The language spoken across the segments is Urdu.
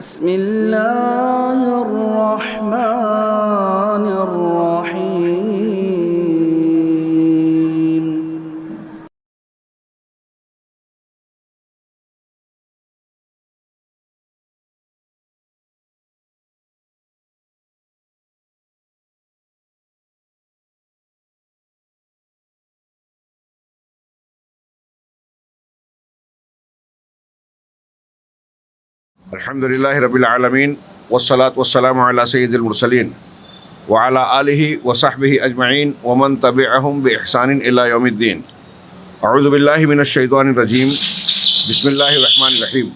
بسم الله الرحمن الرحيم. الحمد للہ رب العالمین والصلاة والسلام علی سید المرسلین وعلی آلہ وصحبہ اجمعین ومن تبعہم بإحسان الی یوم الدین. اعوذ باللہ من الشیطان الرجیم. بسم اللہ الرحمن الرحیم.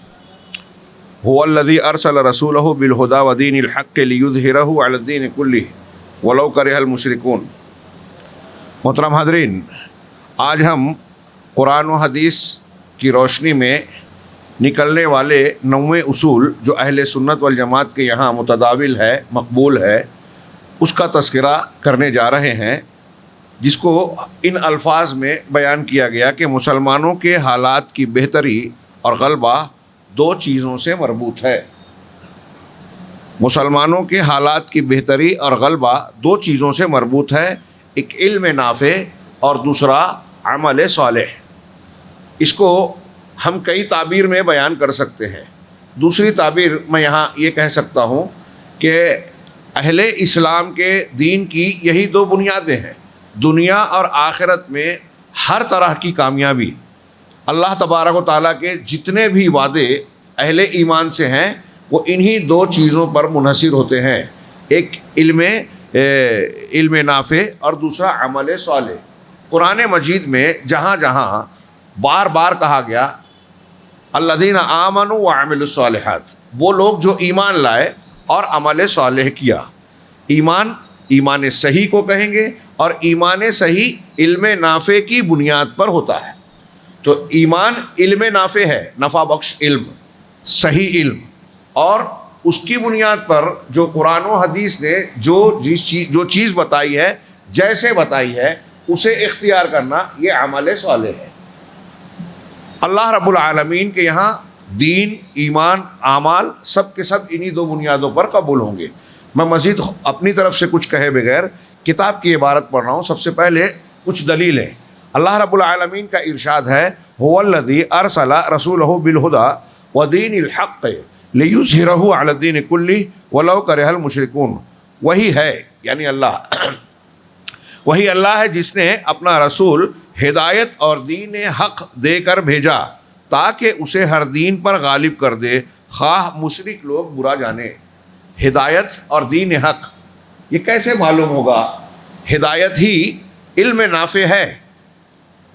هو الذی ارسل رسولہ بالہدی ودین الحق لیظہرہ علی الدین کلہ ولو کرہ المشرکون. محترم حاضرین، آج ہم قرآن و حدیث کی روشنی میں نکلنے والے 9 اصول جو اہل سنت والجماعت کے یہاں متداول ہے، مقبول ہے، اس کا تذکرہ کرنے جا رہے ہیں، جس کو ان الفاظ میں بیان کیا گیا کہ مسلمانوں کے حالات کی بہتری اور غلبہ 2 چیزوں سے مربوط ہے. مسلمانوں کے حالات کی بہتری اور غلبہ 2 چیزوں سے مربوط ہے، ایک علم نافع اور دوسرا عمل صالح. اس کو ہم کئی تعبیر میں بیان کر سکتے ہیں. دوسری تعبیر میں یہاں یہ کہہ سکتا ہوں کہ اہل اسلام کے دین کی یہی 2 بنیادیں ہیں. دنیا اور آخرت میں ہر طرح کی کامیابی، اللہ تبارک و تعالیٰ کے جتنے بھی وعدے اہل ایمان سے ہیں وہ انہی 2 چیزوں پر منحصر ہوتے ہیں، ایک علم نافع اور دوسرا عمل صالح. قرآن مجید میں جہاں جہاں بار بار کہا گیا الذین آمنوا وعملوا الصالحات، وہ لوگ جو ایمان لائے اور عمل صالح کیا. ایمان صحیح کو کہیں گے، اور ایمان صحیح علم نافع کی بنیاد پر ہوتا ہے. تو ایمان علم نافع ہے، نفع بخش علم، صحیح علم، اور اس کی بنیاد پر جو قرآن و حدیث نے جو چیز بتائی ہے، جیسے بتائی ہے، اسے اختیار کرنا، یہ عمل صالح ہے. اللہ رب العالمین کے یہاں دین، ایمان، اعمال سب کے سب انہی 2 بنیادوں پر قبول ہوں گے. میں مزید اپنی طرف سے کچھ کہے بغیر کتاب کی عبارت پڑھ رہا ہوں. سب سے پہلے کچھ دلیلیں. اللہ رب العالمین کا ارشاد ہے هو الذی ارسل رسولہ بالہدی ودین الحق لیظہرہ علی الدین کلہ ولو کرہ المشرکون. وہی ہے، یعنی اللہ وہی اللہ ہے جس نے اپنا رسول ہدایت اور دین حق دے کر بھیجا تاکہ اسے ہر دین پر غالب کر دے، خواہ مشرک لوگ برا جانے. ہدایت اور دین حق یہ کیسے معلوم ہوگا؟ ہدایت ہی علم نافع ہے.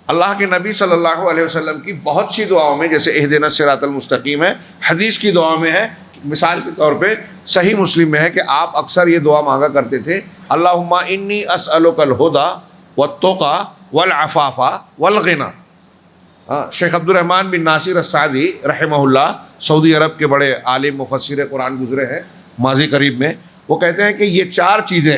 اللہ کے نبی صلی اللہ علیہ وسلم کی بہت سی دعاؤں میں، جیسے اہدنا الصراط المستقیم ہے، حدیث کی دعا میں ہے. مثال کے طور پہ صحیح مسلم میں ہے کہ آپ اکثر یہ دعا مانگا کرتے تھے، اللہم انی اسألک الہدی والتقی والعفاف والغنی. شیخ عبد الرحمن بن ناصر السعدی رحمہ اللہ، سعودی عرب کے بڑے عالم مفسر قرآن گزرے ہیں ماضی قریب میں، وہ کہتے ہیں کہ یہ 4 چیزیں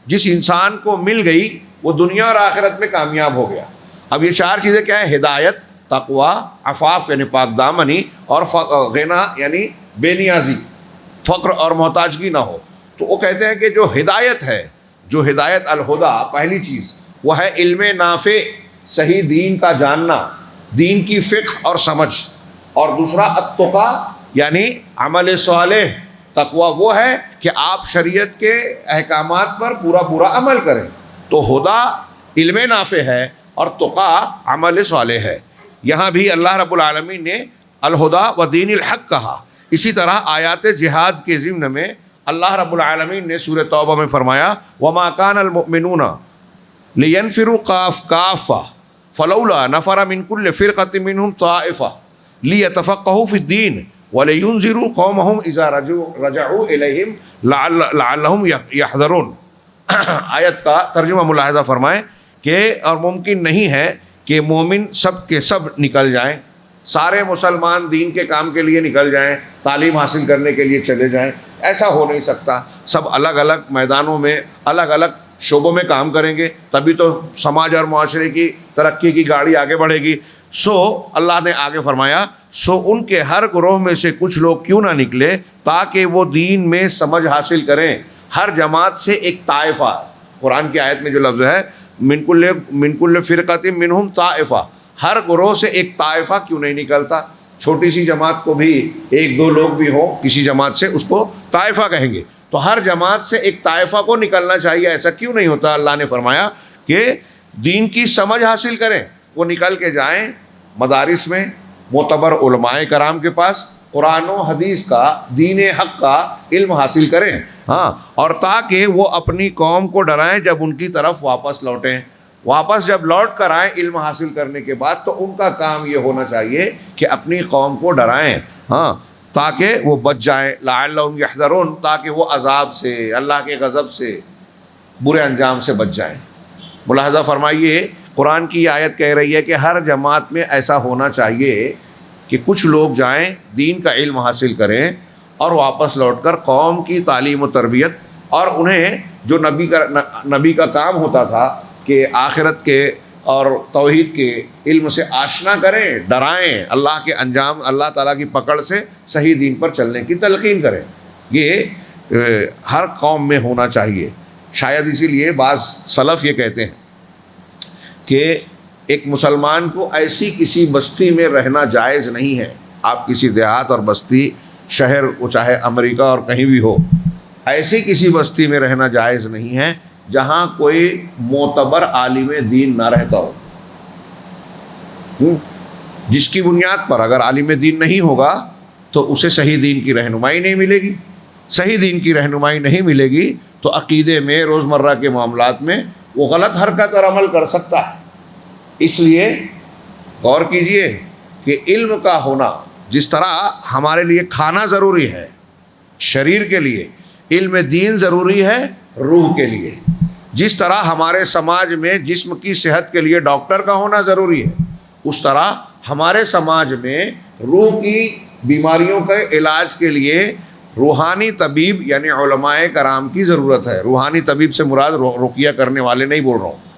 جس انسان کو مل گئی وہ دنیا اور آخرت میں کامیاب ہو گیا. اب یہ 4 چیزیں کیا ہیں؟ ہدایت، تقوی، عفاف یعنی پاک دامنی، اور غنا یعنی بے نیازی، فقر اور محتاجگی نہ ہو. تو وہ کہتے ہیں کہ جو ہدایت ہے، جو ہدایت الہدی، پہلی چیز وہ ہے علم نافع، صحیح دین کا جاننا، دین کی فقہ اور سمجھ. اور دوسرا التقی یعنی عمل صالح. تقوی وہ ہے کہ آپ شریعت کے احکامات پر پورا عمل کریں. تو ہدی علم نافع ہے اور تقی عمل صالح ہے. یہاں بھی اللہ رب العالمین نے الہدی و دین الحق کہا. اسی طرح آیات جہاد کے ضمن میں اللہ رب العالمین نے سورہ توبہ میں فرمایا وما کان المؤمنون لینفروا کافہ فلولا نفر من کل فرقۃ منہم طائفہ لیتفقہوا فی الدین ولینذروا قومہم اذا رجعوا الیہم لعلہم یحذرون. آیت کا ترجمہ ملاحظہ فرمائیں کہ اور ممکن نہیں ہے کہ مومن سب کے سب نکل جائیں، سارے مسلمان دین کے کام کے لیے نکل جائیں، تعلیم حاصل کرنے کے لیے چلے جائیں. ایسا ہو نہیں سکتا. سب الگ الگ میدانوں میں، الگ الگ شعبوں میں کام کریں گے، تبھی تو سماج اور معاشرے کی ترقی کی گاڑی آگے بڑھے گی. سو اللہ نے آگے فرمایا سو ان کے ہر گروہ میں سے کچھ لوگ کیوں نہ نکلے تاکہ وہ دین میں سمجھ حاصل کریں. ہر جماعت سے ایک طائفہ، قرآن کی آیت میں جو لفظ ہے من کل فرقۃ منہم طائفہ، ہر گروہ سے ایک طائفہ کیوں نہیں نکلتا؟ چھوٹی سی جماعت کو بھی ایک دو لوگ بھی ہوں کسی جماعت سے، اس کو طائفہ کہیں گے. تو ہر جماعت سے ایک طائفہ کو نکلنا چاہیے. ایسا کیوں نہیں ہوتا؟ اللہ نے فرمایا کہ دین کی سمجھ حاصل کریں، وہ نکل کے جائیں مدارس میں، معتبر علماء کرام کے پاس، قرآن و حدیث کا، دین حق کا علم حاصل کریں. ہاں، اور تاکہ وہ اپنی قوم کو ڈرائیں جب ان کی طرف واپس لوٹیں. واپس جب لوٹ کر آئیں علم حاصل کرنے کے بعد، تو ان کا کام یہ ہونا چاہیے کہ اپنی قوم کو ڈرائیں، ہاں، تاکہ وہ بچ جائیں. لعلہم یحذرون، تاکہ وہ عذاب سے، اللہ کے غضب سے، برے انجام سے بچ جائیں. ملاحظہ فرمائیے، قرآن کی آیت کہہ رہی ہے کہ ہر جماعت میں ایسا ہونا چاہیے کہ کچھ لوگ جائیں، دین کا علم حاصل کریں، اور واپس لوٹ کر قوم کی تعلیم و تربیت، اور انہیں جو نبی کا کام ہوتا تھا کہ آخرت کے اور توحید کے علم سے آشنا کریں، ڈرائیں، اللہ کے انجام، اللہ تعالیٰ کی پکڑ سے صحیح دین پر چلنے کی تلقین کریں. یہ ہر قوم میں ہونا چاہیے. شاید اسی لیے بعض سلف یہ کہتے ہیں کہ ایک مسلمان کو ایسی کسی بستی میں رہنا جائز نہیں ہے. آپ کسی دیہات اور بستی، شہر، وہ چاہے امریکہ اور کہیں بھی ہو، ایسی کسی بستی میں رہنا جائز نہیں ہے جہاں کوئی معتبر عالم دین نہ رہتا ہو. جس کی بنیاد پر اگر عالم دین نہیں ہوگا تو اسے صحیح دین کی رہنمائی نہیں ملے گی. صحیح دین کی رہنمائی نہیں ملے گی تو عقیدے میں، روزمرہ کے معاملات میں وہ غلط حرکت اور عمل کر سکتا ہے. اس لیے غور کیجئے کہ علم کا ہونا، جس طرح ہمارے لیے کھانا ضروری ہے شریر کے لیے، علم دین ضروری ہے روح کے لیے. جس طرح ہمارے سماج میں جسم کی صحت کے لیے ڈاکٹر کا ہونا ضروری ہے، اس طرح ہمارے سماج میں روح کی بیماریوں کے علاج کے لیے روحانی طبیب یعنی علماء کرام کی ضرورت ہے. روحانی طبیب سے مراد رقیہ کرنے والے نہیں بول رہا ہوں.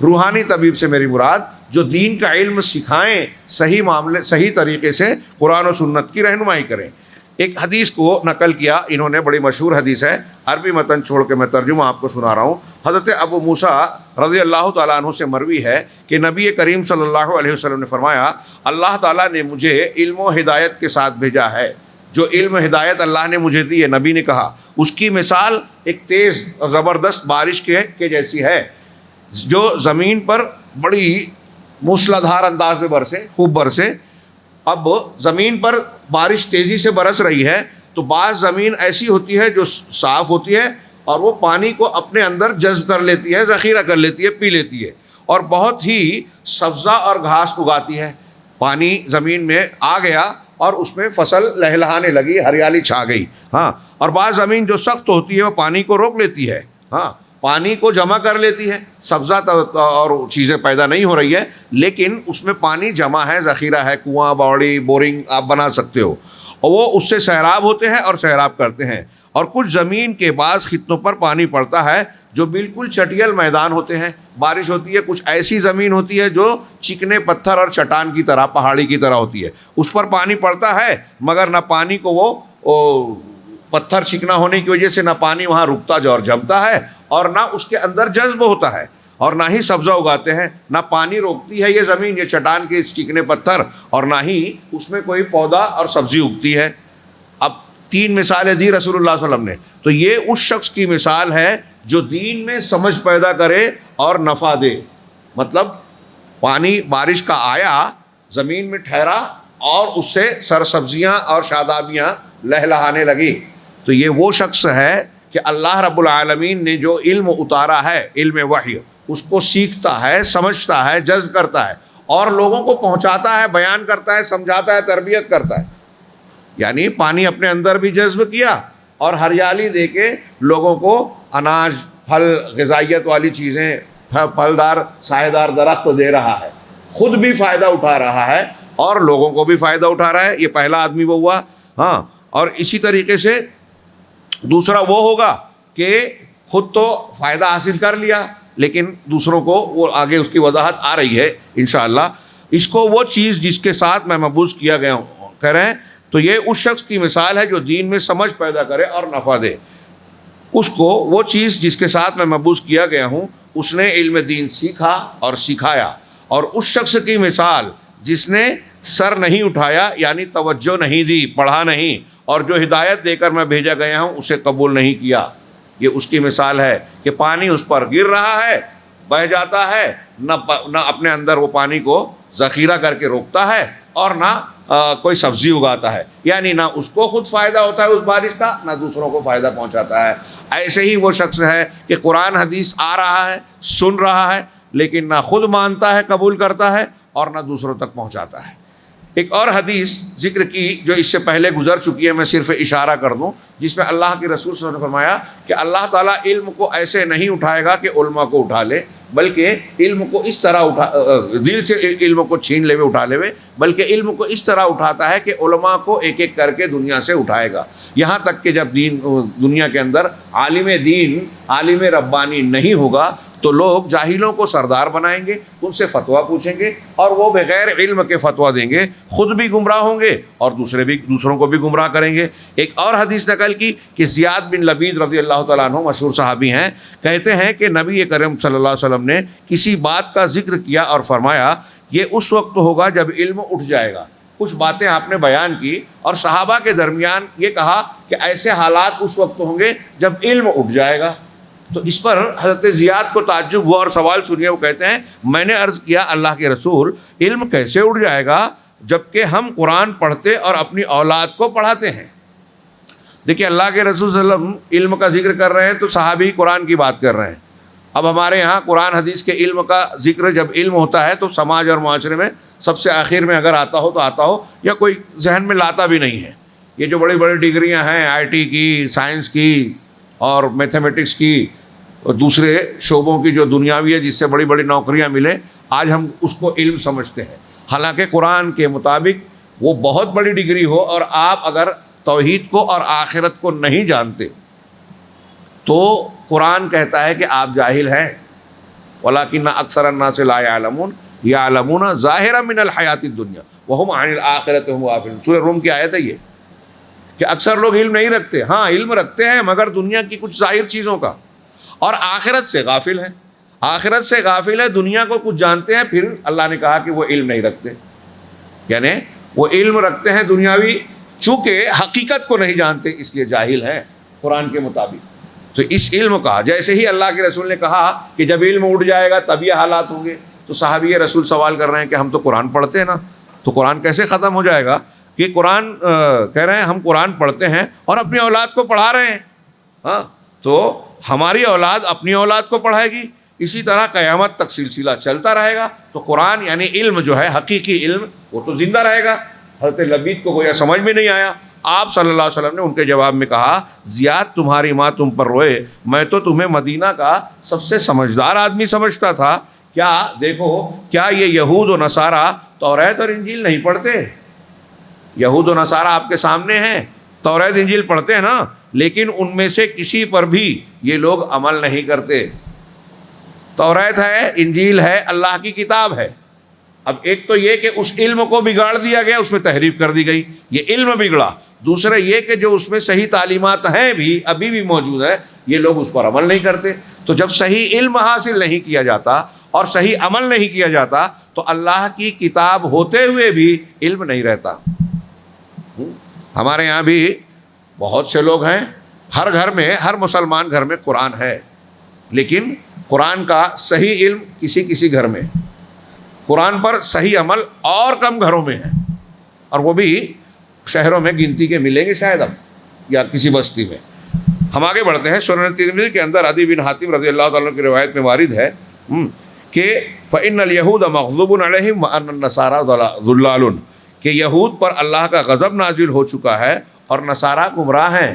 روحانی طبیب سے میری مراد جو دین کا علم سکھائیں، صحیح معاملے، صحیح طریقے سے قرآن و سنت کی رہنمائی کریں. ایک حدیث کو نقل کیا انہوں نے، بڑی مشہور حدیث ہے، عربی متن چھوڑ کے میں ترجمہ آپ کو سنا رہا ہوں. حضرت ابو موسیٰ رضی اللہ تعالیٰ عنہ سے مروی ہے کہ نبی کریم صلی اللہ علیہ وسلم نے فرمایا، اللہ تعالیٰ نے مجھے علم و ہدایت کے ساتھ بھیجا ہے. جو علم ہدایت اللہ نے مجھے دی ہے، نبی نے کہا، اس کی مثال ایک تیز اور زبردست بارش کے جیسی ہے جو زمین پر بڑی موسلادھار انداز میں برسے، خوب برسے. اب زمین پر بارش تیزی سے برس رہی ہے تو بعض زمین ایسی ہوتی ہے جو صاف ہوتی ہے اور وہ پانی کو اپنے اندر جذب کر لیتی ہے، ذخیرہ کر لیتی ہے، پی لیتی ہے، اور بہت ہی سبزہ اور گھاس اگاتی ہے. پانی زمین میں آ گیا اور اس میں فصل لہلہانے لگی، ہریالی چھا گئی. ہاں، اور بعض زمین جو سخت ہوتی ہے وہ پانی کو روک لیتی ہے، ہاں، پانی کو جمع کر لیتی ہے. سبزہ اور چیزیں پیدا نہیں ہو رہی ہے لیکن اس میں پانی جمع ہے، ذخیرہ ہے، کنواں، باوڑی، بورنگ آپ بنا سکتے ہو، اور وہ اس سے سیراب ہوتے ہیں اور سیراب کرتے ہیں. اور کچھ زمین کے بعض خطوں پر پانی پڑتا ہے جو بالکل چٹیل میدان ہوتے ہیں. بارش ہوتی ہے، کچھ ایسی زمین ہوتی ہے جو چکنے پتھر اور چٹان کی طرح، پہاڑی کی طرح ہوتی ہے، اس پر پانی پڑتا ہے مگر نہ پانی کو وہ پتھر چکنا ہونے کی وجہ سے نہ پانی وہاں رکتا جو اور جمتا ہے، اور نہ اس کے اندر جذب ہوتا ہے، اور نہ ہی سبزہ اگاتے ہیں. نہ پانی روکتی ہے یہ زمین، یہ چٹان کے چکنے پتھر، اور نہ ہی اس میں کوئی پودا اور سبزی اگتی ہے. اب 3 مثالیں دی رسول اللہ صلی اللہ علیہ وسلم نے. تو یہ اس شخص کی مثال ہے جو دین میں سمجھ پیدا کرے اور نفع دے. مطلب پانی بارش کا آیا، زمین میں ٹھہرا اور اس سے سرسبزیاں اور شادابیاں لہلہانے لگی، تو یہ وہ شخص ہے کہ اللہ رب العالمین نے جو علم اتارا ہے، علم وحی، اس کو سیکھتا ہے، سمجھتا ہے، جذب کرتا ہے اور لوگوں کو پہنچاتا ہے، بیان کرتا ہے، سمجھاتا ہے، تربیت کرتا ہے. یعنی پانی اپنے اندر بھی جذب کیا اور ہریالی دے کے لوگوں کو اناج، پھل، غذائیت والی چیزیں، پھلدار سایہ دار درخت دے رہا ہے، خود بھی فائدہ اٹھا رہا ہے اور لوگوں کو بھی فائدہ اٹھا رہا ہے. یہ پہلا آدمی وہ ہوا. ہاں، اور اسی طریقے سے دوسرا وہ ہوگا کہ خود تو فائدہ حاصل کر لیا لیکن دوسروں کو، وہ آگے اس کی وضاحت آ رہی ہے انشاءاللہ. اس کو وہ چیز جس کے ساتھ میں مبعوث کیا گیا ہوں کہہ رہے ہیں، تو یہ اس شخص کی مثال ہے جو دین میں سمجھ پیدا کرے اور نفع دے۔ اس کو وہ چیز جس کے ساتھ میں مبعوث کیا گیا ہوں اس نے علم دین سیکھا اور سکھایا، اور اس شخص کی مثال جس نے سر نہیں اٹھایا یعنی توجہ نہیں دی، پڑھا نہیں، اور جو ہدایت دے کر میں بھیجا گیا ہوں اسے قبول نہیں کیا، یہ اس کی مثال ہے کہ پانی اس پر گر رہا ہے، بہہ جاتا ہے، نہ اپنے اندر وہ پانی کو ذخیرہ کر کے روکتا ہے اور نہ کوئی سبزی اگاتا ہے، یعنی نہ اس کو خود فائدہ ہوتا ہے اس بارش کا، نہ دوسروں کو فائدہ پہنچاتا ہے۔ ایسے ہی وہ شخص ہے کہ قرآن حدیث آ رہا ہے، سن رہا ہے، لیکن نہ خود مانتا ہے، قبول کرتا ہے، اور نہ دوسروں تک پہنچاتا ہے۔ ایک اور حدیث ذکر کی جو اس سے پہلے گزر چکی ہے، میں صرف اشارہ کر دوں، جس میں اللہ کے رسول صلی اللہ علیہ وسلم نے فرمایا کہ اللہ تعالیٰ علم کو ایسے نہیں اٹھائے گا کہ علماء کو اٹھا لے، بلکہ علم کو اس طرح دل سے علم کو چھین لے اٹھا لے، بلکہ علم کو اس طرح اٹھاتا ہے کہ علماء کو ایک ایک کر کے دنیا سے اٹھائے گا، یہاں تک کہ جب دنیا کے اندر عالم دین، عالم ربانی نہیں ہوگا تو لوگ جاہلوں کو سردار بنائیں گے، ان سے فتویٰ پوچھیں گے، اور وہ بغیر علم کے فتویٰ دیں گے، خود بھی گمراہ ہوں گے اور دوسروں کو بھی گمراہ کریں گے۔ ایک اور حدیث نقل کی کہ زیاد بن لبید رضی اللہ تعالیٰ عنہ مشہور صحابی ہیں، کہتے ہیں کہ نبی کریم صلی اللہ علیہ وسلم نے کسی بات کا ذکر کیا اور فرمایا یہ اس وقت ہوگا جب علم اٹھ جائے گا۔ کچھ باتیں آپ نے بیان کی اور صحابہ کے درمیان یہ کہا کہ ایسے حالات اس وقت ہوں گے جب علم اٹھ جائے گا۔ تو اس پر حضرت زیاد کو تعجب ہوا اور سوال سنیے، وہ کہتے ہیں میں نے عرض کیا اللہ کے رسول علم کیسے اٹھ جائے گا جبکہ ہم قرآن پڑھتے اور اپنی اولاد کو پڑھاتے ہیں۔ دیکھیے اللہ کے رسول صلی اللہ علیہ وسلم علم کا ذکر کر رہے ہیں تو صحابی قرآن کی بات کر رہے ہیں۔ اب ہمارے یہاں قرآن حدیث کے علم کا ذکر جب علم ہوتا ہے تو سماج اور معاشرے میں سب سے آخر میں اگر آتا ہو تو آتا ہو، یا کوئی ذہن میں لاتا بھی نہیں ہے۔ یہ جو بڑی بڑی ڈگریاں ہیں آئی ٹی کی، سائنس کی اور میتھمیٹکس کی اور دوسرے شعبوں کی جو دنیاوی ہے جس سے بڑی بڑی نوکریاں ملیں، آج ہم اس کو علم سمجھتے ہیں، حالانکہ قرآن کے مطابق وہ بہت بڑی ڈگری ہو اور آپ اگر توحید کو اور آخرت کو نہیں جانتے تو قرآن کہتا ہے کہ آپ جاہل ہیں۔ وَلَٰكِنَّ أَكْثَرَ النَّاسِ لَا يَعْلَمُونَ يَعْلَمُونَ ظَاهِرًا مِنَ الْحَيَاةِ الدُّنْيَا وَهُمْ عَنِ الْآخِرَةِ هُمْ غَافِلُونَ۔ سورہ روم کی آیت ہے یہ کہ اکثر لوگ علم نہیں رکھتے، ہاں علم رکھتے ہیں مگر دنیا کی کچھ ظاہر چیزوں کا، اور آخرت سے غافل ہیں۔ آخرت سے غافل ہے، دنیا کو کچھ جانتے ہیں، پھر اللہ نے کہا کہ وہ علم نہیں رکھتے، یعنی وہ علم رکھتے ہیں دنیاوی، چونکہ حقیقت کو نہیں جانتے اس لیے جاہل ہیں قرآن کے مطابق۔ تو اس علم کا جیسے ہی اللہ کے رسول نے کہا کہ جب علم اٹھ جائے گا تب یہ حالات ہوں گے، تو صحابی رسول سوال کر رہے ہیں کہ ہم تو قرآن پڑھتے ہیں نا، تو قرآن کیسے ختم ہو جائے گا؟ کہ قرآن کہہ رہے ہیں ہم قرآن پڑھتے ہیں اور اپنی اولاد کو پڑھا رہے ہیں، ہاں تو ہماری اولاد اپنی اولاد کو پڑھائے گی، اسی طرح قیامت تک سلسلہ چلتا رہے گا۔ تو قرآن یعنی علم جو ہے حقیقی علم وہ تو زندہ رہے گا۔ حضرت لبید کو گویا سمجھ میں نہیں آیا، آپ صلی اللہ علیہ وسلم نے ان کے جواب میں کہا زیاد تمہاری ماں تم پر روئے، میں تو تمہیں مدینہ کا سب سے سمجھدار آدمی سمجھتا تھا، کیا دیکھو کیا یہ یہود و نصارہ توریت اور انجیل نہیں پڑھتے؟ یہود و نصارہ آپ کے سامنے ہیں، توریت انجیل پڑھتے ہیں نا، لیکن ان میں سے کسی پر بھی یہ لوگ عمل نہیں کرتے۔ توریت ہے، انجیل ہے، اللہ کی کتاب ہے۔ اب ایک تو یہ کہ اس علم کو بگاڑ دیا گیا، اس میں تحریف کر دی گئی، یہ علم بگڑا۔ دوسرا یہ کہ جو اس میں صحیح تعلیمات ہیں بھی ابھی بھی موجود ہے، یہ لوگ اس پر عمل نہیں کرتے۔ تو جب صحیح علم حاصل نہیں کیا جاتا اور صحیح عمل نہیں کیا جاتا تو اللہ کی کتاب ہوتے ہوئے بھی علم نہیں رہتا۔ ہمارے یہاں بھی بہت سے لوگ ہیں، ہر گھر میں، ہر مسلمان گھر میں قرآن ہے، لیکن قرآن کا صحیح علم کسی کسی گھر میں، قرآن پر صحیح عمل اور کم گھروں میں ہے، اور وہ بھی شہروں میں گنتی کے ملیں گے شاید اب، یا کسی بستی میں۔ ہم آگے بڑھتے ہیں۔ سنن ترمذی کے اندر عدی بن حاتم رضی اللہ تعالیٰ کی روایت میں وارد ہے کہ فإن اليهود مغضوب علیہم وأن النصارى ضلال، کہ یہود پر اللہ کا غضب نازل ہو چکا ہے اور نصارہ گمراہ ہیں۔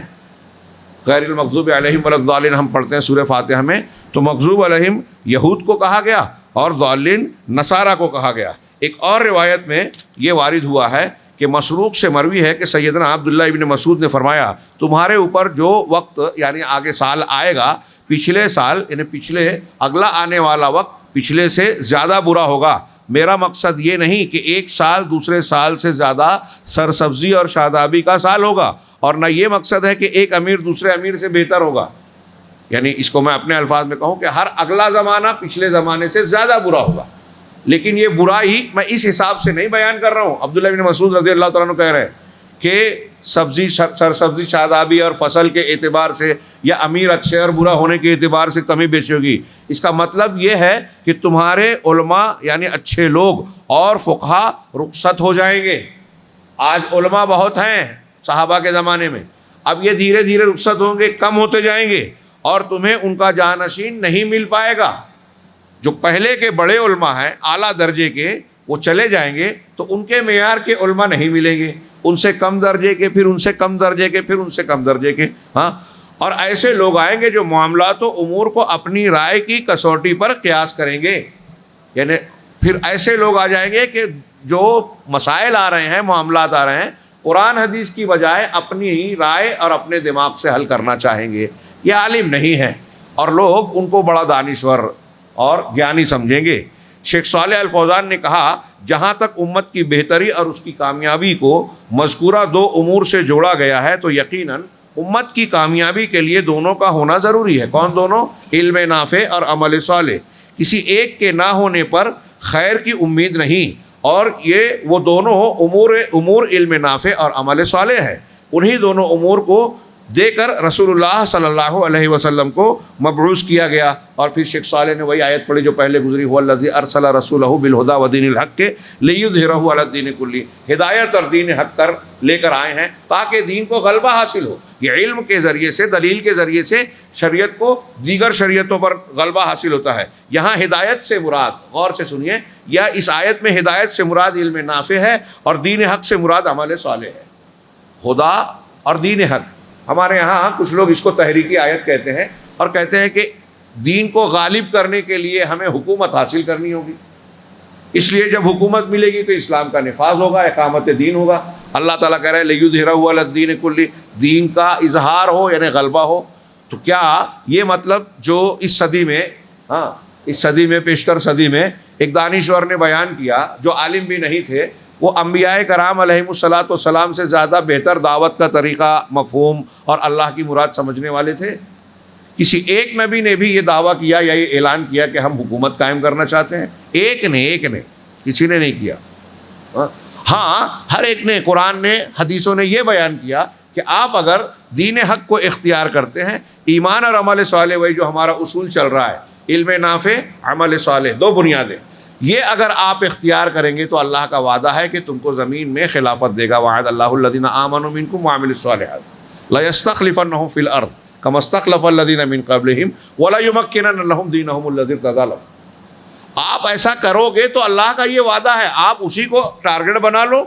غیر المغضوب علیہم ولا الضالین ہم پڑھتے ہیں سورہ فاتحہ میں، تو مغضوب علیہم یہود کو کہا گیا اور ضالین نصارہ کو کہا گیا۔ ایک اور روایت میں یہ وارد ہوا ہے کہ مسروق سے مروی ہے کہ سیدنا عبداللہ ابن مسعود نے فرمایا تمہارے اوپر جو وقت یعنی آگے سال آئے گا، پچھلے سال یعنی اگلا آنے والا وقت پچھلے سے زیادہ برا ہوگا، میرا مقصد یہ نہیں کہ ایک سال دوسرے سال سے زیادہ سرسبزی اور شادابی کا سال ہوگا، اور نہ یہ مقصد ہے کہ ایک امیر دوسرے امیر سے بہتر ہوگا. یعنی اس کو میں اپنے الفاظ میں کہوں کہ ہر اگلا زمانہ پچھلے زمانے سے زیادہ برا ہوگا، لیکن یہ برائی میں اس حساب سے نہیں بیان کر رہا ہوں. عبداللہ بن مسعود رضی اللہ تعالیٰ عنہ کہہ رہے ہیں کہ سرسبزی شادابی اور فصل کے اعتبار سے یا امیر اچھے اور برا ہونے کے اعتبار سے کمی بیشی ہوگی. اس کا مطلب یہ ہے کہ تمہارے علماء یعنی اچھے لوگ اور فقہا رخصت ہو جائیں گے. آج علماء بہت ہیں صحابہ کے زمانے میں، اب یہ دھیرے دھیرے رخصت ہوں گے، کم ہوتے جائیں گے، اور تمہیں ان کا جانشین نہیں مل پائے گا. جو پہلے کے بڑے علماء ہیں اعلیٰ درجے کے، وہ چلے جائیں گے تو ان کے معیار کے علماء نہیں ملیں گے، ان سے کم درجے کے، پھر ان سے کم درجے کے، پھر ان سے کم درجے کے. ہاں، اور ایسے لوگ آئیں گے جو معاملات و امور کو اپنی رائے کی کسوٹی پر قیاس کریں گے. یعنی پھر ایسے لوگ آ جائیں گے کہ جو مسائل آ رہے ہیں، معاملات آ رہے ہیں، قرآن حدیث کی بجائے اپنی رائے اور اپنے دماغ سے حل کرنا چاہیں گے. یہ عالم نہیں ہیں اور لوگ ان کو بڑا دانشور اور گیانی سمجھیں گے. شیخ صالح الفوزان نے کہا جہاں تک امت کی بہتری اور اس کی کامیابی کو مذکورہ دو امور سے جوڑا گیا ہے تو یقیناً امت کی کامیابی کے لیے دونوں کا ہونا ضروری ہے. کون دونوں؟ علم نافع اور عمل صالح. کسی ایک کے نہ ہونے پر خیر کی امید نہیں، اور یہ وہ دونوں امور علم نافع اور عمل صالح ہے. انہی دونوں امور کو دے کر رسول اللہ صلی اللہ علیہ وسلم کو مبعوث کیا گیا. اور پھر شیخ صالح نے وہی آیت پڑھی جو پہلے گزری، هو الذی ارسل رسولہ بالہدی ودین الحق کے لیظہرہ علی الدین کلہ. ہدایت اور دین حق کر لے کر آئے ہیں تاکہ دین کو غلبہ حاصل ہو. یہ علم کے ذریعے سے، دلیل کے ذریعے سے شریعت کو دیگر شریعتوں پر غلبہ حاصل ہوتا ہے. یہاں ہدایت سے مراد، غور سے سنیے، یا اس آیت میں ہدایت سے مراد علم نافع ہے اور دین حق سے مراد عمل صالح ہے. خدا اور دین حق، ہمارے یہاں کچھ لوگ اس کو تحریکی آیت کہتے ہیں اور کہتے ہیں کہ دین کو غالب کرنے کے لیے ہمیں حکومت حاصل کرنی ہوگی، اس لیے جب حکومت ملے گی تو اسلام کا نفاذ ہوگا، اقامت دین ہوگا. اللہ تعالیٰ کہہ رہے ہیں لیظہرہ علی الدین کلہ، دین کا اظہار ہو یعنی غلبہ ہو. تو کیا یہ مطلب جو اس صدی میں، اس صدی میں، پیشتر صدی میں ایک دانشور نے بیان کیا جو عالم بھی نہیں تھے، وہ انبیاء کرام علیہم الصلاۃ والسلام سے زیادہ بہتر دعوت کا طریقہ، مفہوم اور اللہ کی مراد سمجھنے والے تھے؟ کسی ایک نبی نے بھی یہ دعویٰ کیا یا یہ اعلان کیا کہ ہم حکومت قائم کرنا چاہتے ہیں؟ ایک نے، کسی نے نہیں کیا. ہاں، ہر ایک نے، قرآن نے، حدیثوں نے یہ بیان کیا کہ آپ اگر دین حق کو اختیار کرتے ہیں، ایمان اور عمل صالح، وہی جو ہمارا اصول چل رہا ہے، علم نافع، عمل صالح، دو بنیادیں، یہ اگر آپ اختیار کریں گے تو اللہ کا وعدہ ہے کہ تم کو زمین میں خلافت دے گا. وعد اللہ الذین آمنوا منکم وعملوا الصالحات لیستخلفنہم فی الارض کما استخلف الذین من قبلہم ولیمکنن لہم دینہم الذی ارتضی لہم. آپ ایسا کرو گے تو اللہ کا یہ وعدہ ہے، آپ اسی کو ٹارگٹ بنا لو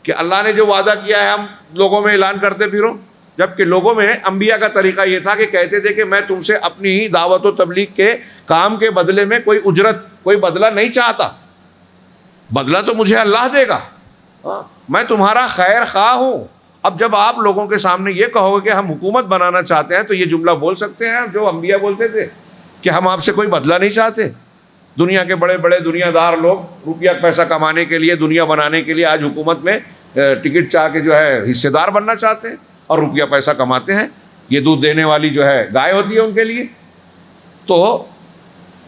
کہ اللہ نے جو وعدہ کیا ہے ہم لوگوں میں اعلان کرتے پھرو. جبکہ لوگوں میں انبیاء کا طریقہ یہ تھا کہ کہتے تھے کہ میں تم سے اپنی ہی دعوت و تبلیغ کے کام کے بدلے میں کوئی اجرت، کوئی بدلہ نہیں چاہتا، بدلہ تو مجھے اللہ دے گا، میں تمہارا خیر خواہ ہوں. اب جب آپ لوگوں کے سامنے یہ کہو گے کہ ہم حکومت بنانا چاہتے ہیں تو یہ جملہ بول سکتے ہیں جو انبیاء بولتے تھے کہ ہم آپ سے کوئی بدلہ نہیں چاہتے. دنیا کے بڑے بڑے دنیا دار لوگ روپیہ پیسہ کمانے کے لیے، دنیا بنانے کے لیے آج حکومت میں ٹکٹ چاہ کے جو ہے حصے دار بننا چاہتے ہیں اور روپیہ پیسہ کماتے ہیں. یہ دودھ دینے والی جو ہے گائے ہوتی ہے ان کے لیے. تو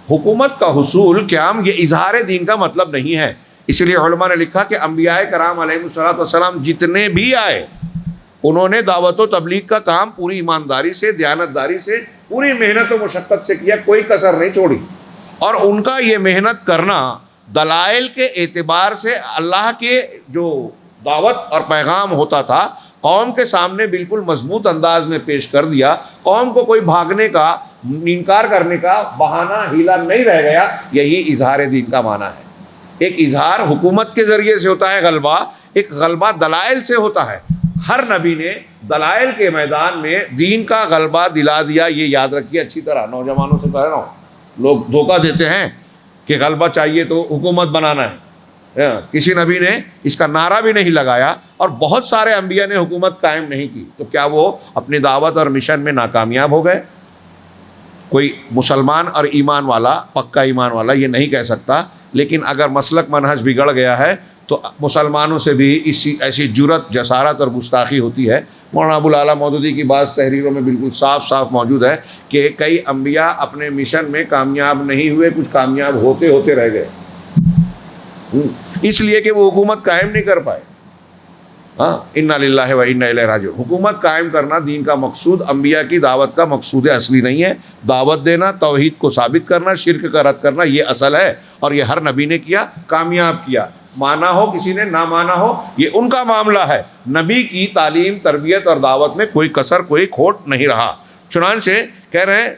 حکومت کا حصول قیام یہ اظہار دین کا مطلب نہیں ہے. اس لیے علماء نے لکھا کہ انبیاء کرام علیہ الصلوۃ والسلام جتنے بھی آئے انہوں نے دعوت و تبلیغ کا کام پوری ایمانداری سے، دیانتداری سے، پوری محنت و مشقت سے کیا، کوئی کسر نہیں چھوڑی. اور ان کا یہ محنت کرنا دلائل کے اعتبار سے اللہ کے جو دعوت اور پیغام ہوتا تھا قوم کے سامنے بالکل مضبوط انداز میں پیش کر دیا. قوم کو کوئی بھاگنے کا، انکار کرنے کا بہانہ، ہیلا نہیں رہ گیا. یہی اظہار دین کا معنی ہے. ایک اظہار حکومت کے ذریعے سے ہوتا ہے غلبہ، ایک غلبہ دلائل سے ہوتا ہے. ہر نبی نے دلائل کے میدان میں دین کا غلبہ دلا دیا. یہ یاد رکھیے اچھی طرح، نوجوانوں سے کہہ رہا ہوں، لوگ دھوکہ دیتے ہیں کہ غلبہ چاہیے تو حکومت بنانا ہے. کسی نبی نے اس کا نعرہ بھی نہیں لگایا اور بہت سارے انبیاء نے حکومت قائم نہیں کی. تو کیا وہ اپنی دعوت اور مشن میں ناکامیاب ہو گئے؟ کوئی مسلمان اور ایمان والا، پکا ایمان والا یہ نہیں کہہ سکتا لیکن اگر مسلک منہج بگڑ گیا ہے تو مسلمانوں سے بھی ایسی جرت، جسارت اور گستاخی ہوتی ہے۔ مولانا ابوالعلا مودودی کی بعض تحریروں میں بالکل صاف صاف موجود ہے کہ کئی انبیاء اپنے مشن میں کامیاب نہیں ہوئے، کچھ کامیاب ہوتے ہوتے رہ گئے، اس لیے کہ وہ حکومت قائم نہیں کر پائے۔ ہاں، انا للہ و انا الیہ راجعون۔ حکومت قائم کرنا دین کا مقصود، انبیاء کی دعوت کا مقصود اصلی نہیں ہے۔ دعوت دینا، توحید کو ثابت کرنا، شرک کا رد کرنا، یہ اصل ہے، اور یہ ہر نبی نے کیا، کامیاب کیا۔ مانا ہو کسی نے، نہ مانا ہو، یہ ان کا معاملہ ہے۔ نبی کی تعلیم، تربیت اور دعوت میں کوئی کسر، کوئی کھوٹ نہیں رہا۔ چنانچہ کہہ رہے ہیں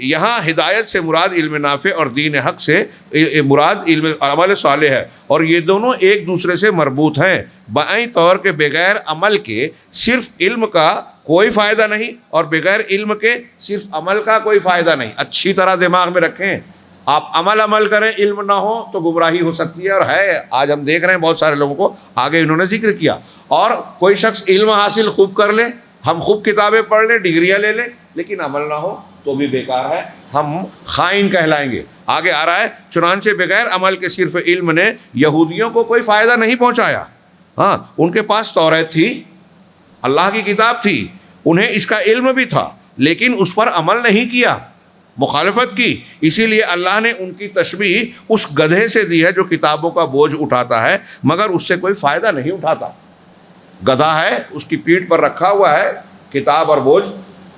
یہاں ہدایت سے مراد علم نافع اور دین حق سے مراد علم عمل صالح ہے، اور یہ دونوں ایک دوسرے سے مربوط ہیں، بائیں طور کے بغیر عمل کے صرف علم کا کوئی فائدہ نہیں، اور بغیر علم کے صرف عمل کا کوئی فائدہ نہیں۔ اچھی طرح دماغ میں رکھیں، آپ عمل کریں، علم نہ ہو تو گمراہی ہو سکتی ہے، اور ہے آج ہم دیکھ رہے ہیں بہت سارے لوگوں کو، آگے انہوں نے ذکر کیا۔ اور کوئی شخص علم حاصل خوب کر لے، ہم خوب کتابیں پڑھ لیں، ڈگریاں لے لیں، لیکن عمل نہ ہو تو بھی بیکار ہے، ہم خائن کہلائیں گے۔ آگے آ رہا ہے، چنانچہ بغیر عمل کے صرف علم نے یہودیوں کو کوئی فائدہ نہیں پہنچایا۔ ہاں، ان کے پاس توریت تھی، اللہ کی کتاب تھی، انہیں اس کا علم بھی تھا، لیکن اس پر عمل نہیں کیا، مخالفت کی۔ اسی لیے اللہ نے ان کی تشبیہ اس گدھے سے دی ہے جو کتابوں کا بوجھ اٹھاتا ہے مگر اس سے کوئی فائدہ نہیں اٹھاتا۔ گدھا ہے، اس کی پیٹھ پر رکھا ہوا ہے کتاب اور بوجھ،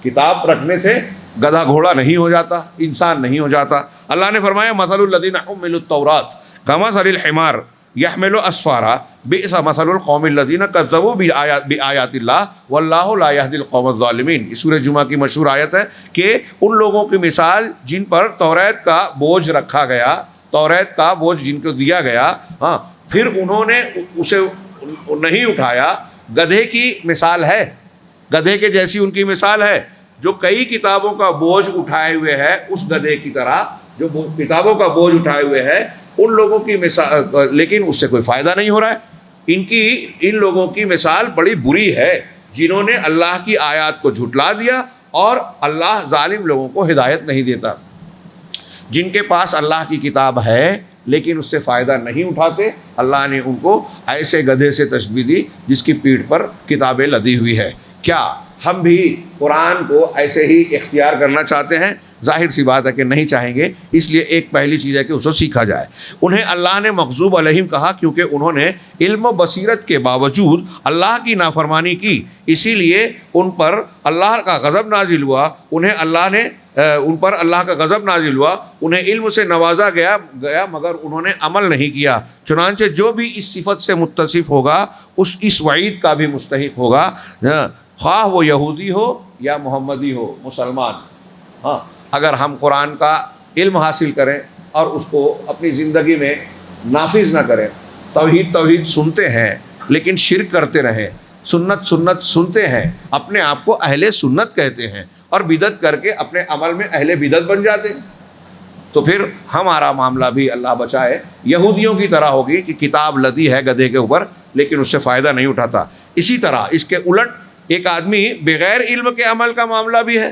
کتاب رکھنے سے گدھا گھوڑا نہیں ہو جاتا، انسان نہیں ہو جاتا۔ اللہ نے فرمایا مثل الذین حملوا التوراۃ کمثل الحمار یحمل اسفارا بئس مثل القوم الذین کذبوا بآیات اللہ واللہ لا یہدی القوم الظالمین۔ اس سورہ جمعہ کی مشہور آیت ہے کہ ان لوگوں کی مثال جن پر توریت کا بوجھ رکھا گیا، توریت کا بوجھ جن کو دیا گیا، ہاں، پھر انہوں نے اسے نہیں اٹھایا، گدھے کی مثال ہے، گدھے کے جیسی ان کی مثال ہے جو کئی کتابوں کا بوجھ اٹھائے ہوئے ہے، اس گدھے کی طرح جو کتابوں کا بوجھ اٹھائے ہوئے ہے ان لوگوں کی مثال، لیکن اس سے کوئی فائدہ نہیں ہو رہا ہے۔ ان لوگوں کی مثال بڑی بری ہے جنہوں نے اللہ کی آیات کو جھٹلا دیا، اور اللہ ظالم لوگوں کو ہدایت نہیں دیتا۔ جن کے پاس اللہ کی کتاب ہے لیکن اس سے فائدہ نہیں اٹھاتے، اللہ نے ان کو ایسے گدھے سے تشبیہ دی جس کی پیٹھ پر کتابیں لدی ہوئی ہے۔ کیا ہم بھی قرآن کو ایسے ہی اختیار کرنا چاہتے ہیں؟ ظاہر سی بات ہے کہ نہیں چاہیں گے، اس لیے ایک پہلی چیز ہے کہ اس کو سیکھا جائے۔ انہیں اللہ نے مغضوب علیہم کہا کیونکہ انہوں نے علم و بصیرت کے باوجود اللہ کی نافرمانی کی، اسی لیے ان پر اللہ کا غضب نازل ہوا، ان پر اللہ کا غضب نازل ہوا، انہیں علم سے نوازا گیا مگر انہوں نے عمل نہیں کیا۔ چنانچہ جو بھی اس صفت سے متصف ہوگا اس وعید کا بھی مستحق ہوگا، خواہ وہ یہودی ہو یا محمدی ہو، مسلمان۔ ہاں، اگر ہم قرآن کا علم حاصل کریں اور اس کو اپنی زندگی میں نافذ نہ کریں، توحید سنتے ہیں لیکن شرک کرتے رہیں، سنت سنتے ہیں، اپنے آپ کو اہل سنت کہتے ہیں، اور بدعت کر کے اپنے عمل میں اہل بدعت بن جاتے ہیں، تو پھر ہمارا معاملہ بھی اللہ بچائے یہودیوں کی طرح ہوگی کہ کتاب لدی ہے گدھے کے اوپر لیکن اس سے فائدہ نہیں اٹھاتا۔ اسی طرح اس کے الٹ ایک آدمی بغیر علم کے عمل کا معاملہ بھی ہے،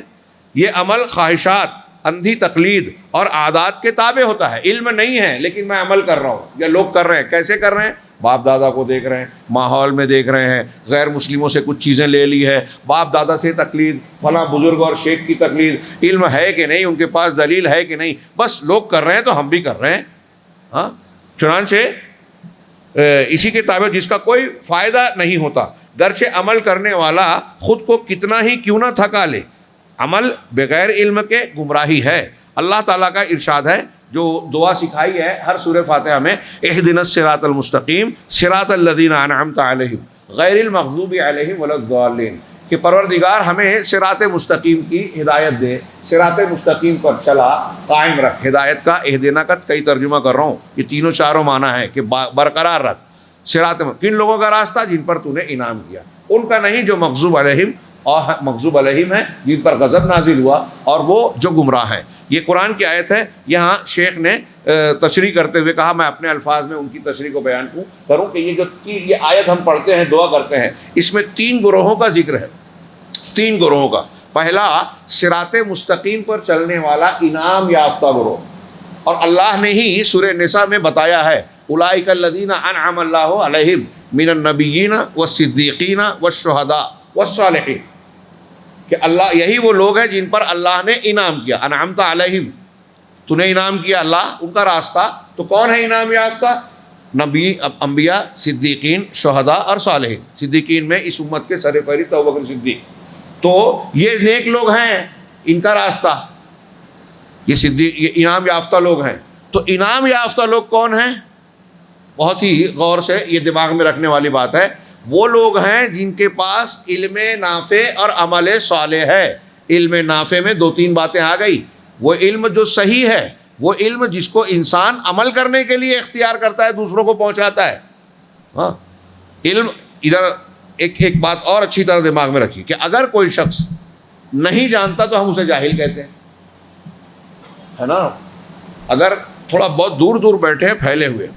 یہ عمل خواہشات، اندھی تقلید اور عادات کے تابع ہوتا ہے۔ علم نہیں ہے لیکن میں عمل کر رہا ہوں، یا لوگ کر رہے ہیں، کیسے کر رہے ہیں؟ باپ دادا کو دیکھ رہے ہیں، ماحول میں دیکھ رہے ہیں، غیر مسلموں سے کچھ چیزیں لے لی ہے، باپ دادا سے تقلید، فلاں بزرگ اور شیخ کی تقلید، علم ہے کہ نہیں، ان کے پاس دلیل ہے کہ نہیں، بس لوگ کر رہے ہیں تو ہم بھی کر رہے ہیں۔ ہاں، چنانچہ اسی کے تابع جس کا کوئی فائدہ نہیں ہوتا، گرچہ عمل کرنے والا خود کو کتنا ہی کیوں نہ تھکا لے، عمل بغیر علم کے گمراہی ہے۔ اللہ تعالیٰ کا ارشاد ہے، جو دعا سکھائی ہے ہر سورہ فاتحہ میں، اہدنا الصراط المستقیم صراط الذین انعمت علیہم غیر المغضوب علیہم ولا الضالین، کہ پروردگار ہمیں صراط مستقیم کی ہدایت دے، صراط مستقیم پر چلا قائم رکھ۔ ہدایت کا اہدنا کا کئی ترجمہ کر رہا ہوں، یہ تینوں چاروں معنی ہے کہ برقرار رکھ۔ صراط کن لوگوں کا راستہ؟ جن پر تو نے انعام کیا، ان کا نہیں جو مغضوب علیہم ہے، جن پر غضب نازل ہوا، اور وہ جو گمراہ ہیں۔ یہ قرآن کی آیت ہے، یہاں شیخ نے تشریح کرتے ہوئے کہا، میں اپنے الفاظ میں ان کی تشریح کو بیان کروں کہ یہ آیت ہم پڑھتے ہیں، دعا کرتے ہیں، اس میں 3 گروہوں کا ذکر ہے، 3 گروہوں کا۔ پہلا، صراط مستقیم پر چلنے والا انعام یافتہ گروہ، اور اللہ نے ہی سورہ نساء میں بتایا ہے اولئک الذین انعم اللہ علیہم من النبیین والصدیقین والشہداء والصالحین، کہ اللہ یہی وہ لوگ ہیں جن پر اللہ نے انعام کیا. انعمت علیہم، تو نے انعام کیا اللہ ان کا راستہ. تو کون ہے انعام یافتہ؟ نبی، انبیاء، صدیقین، شہداء اور صالحین. صدیقین میں اس امت کے سر فہرست ابوبکر صدیق. تو یہ نیک لوگ ہیں، ان کا راستہ، یہ انعام یافتہ لوگ ہیں. تو انعام یافتہ لوگ کون ہیں؟ بہت ہی غور سے یہ دماغ میں رکھنے والی بات ہے. وہ لوگ ہیں جن کے پاس علم نافع اور عمل صالح ہے. علم نافع میں دو تین باتیں آ گئی. وہ علم جو صحیح ہے، وہ علم جس کو انسان عمل کرنے کے لیے اختیار کرتا ہے، دوسروں کو پہنچاتا ہے. ہاں، علم. ادھر ایک بات اور اچھی طرح دماغ میں رکھیے کہ اگر کوئی شخص نہیں جانتا تو ہم اسے جاہل کہتے ہیں، ہے نا. اگر تھوڑا بہت دور دور بیٹھے ہیں پھیلے ہوئے،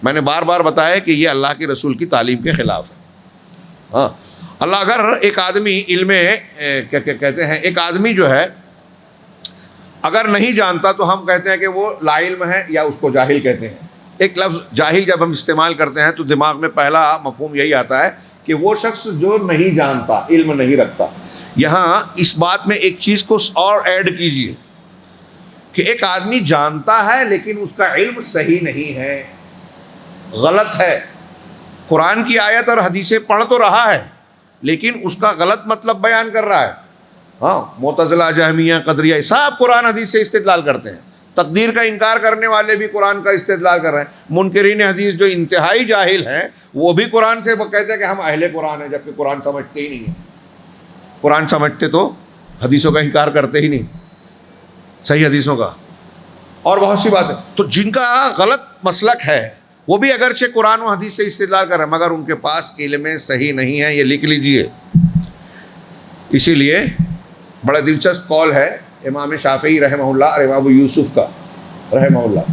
میں نے بار بار بتایا کہ یہ اللہ کے رسول کی تعلیم کے خلاف ہے. ہاں، اللہ اگر ایک آدمی علم کیا کہتے ہیں، ایک آدمی جو ہے اگر نہیں جانتا تو ہم کہتے ہیں کہ وہ لا علم ہے یا اس کو جاہل کہتے ہیں. ایک لفظ جاہل جب ہم استعمال کرتے ہیں تو دماغ میں پہلا مفہوم یہی آتا ہے کہ وہ شخص جو نہیں جانتا، علم نہیں رکھتا. یہاں اس بات میں ایک چیز کو اور ایڈ کیجئے کہ ایک آدمی جانتا ہے لیکن اس کا علم صحیح نہیں ہے، غلط ہے. قرآن کی آیت اور حدیثیں پڑھ تو رہا ہے لیکن اس کا غلط مطلب بیان کر رہا ہے. ہاں، معتزلہ، جہمیہ، قدریہ سب قرآن حدیث سے استدلال کرتے ہیں. تقدیر کا انکار کرنے والے بھی قرآن کا استدلال کر رہے ہیں. منکرین حدیث جو انتہائی جاہل ہیں وہ بھی قرآن سے کہتے ہیں کہ ہم اہل قرآن ہیں، جبکہ قرآن سمجھتے ہی نہیں ہیں. قرآن سمجھتے تو حدیثوں کا انکار کرتے ہی نہیں، صحیح حدیثوں کا. اور بہت سی باتیں تو جن کا غلط مسلک ہے وہ بھی اگرچہ قرآن و حدیث سے استدلال کر رہے ہیں مگر ان کے پاس علم صحیح نہیں ہے. یہ لکھ لیجئے. اسی لیے بڑا دلچسپ قول ہے امام شافعی رحمہ اللہ اور امام ابو یوسف کا رحمہ اللہ.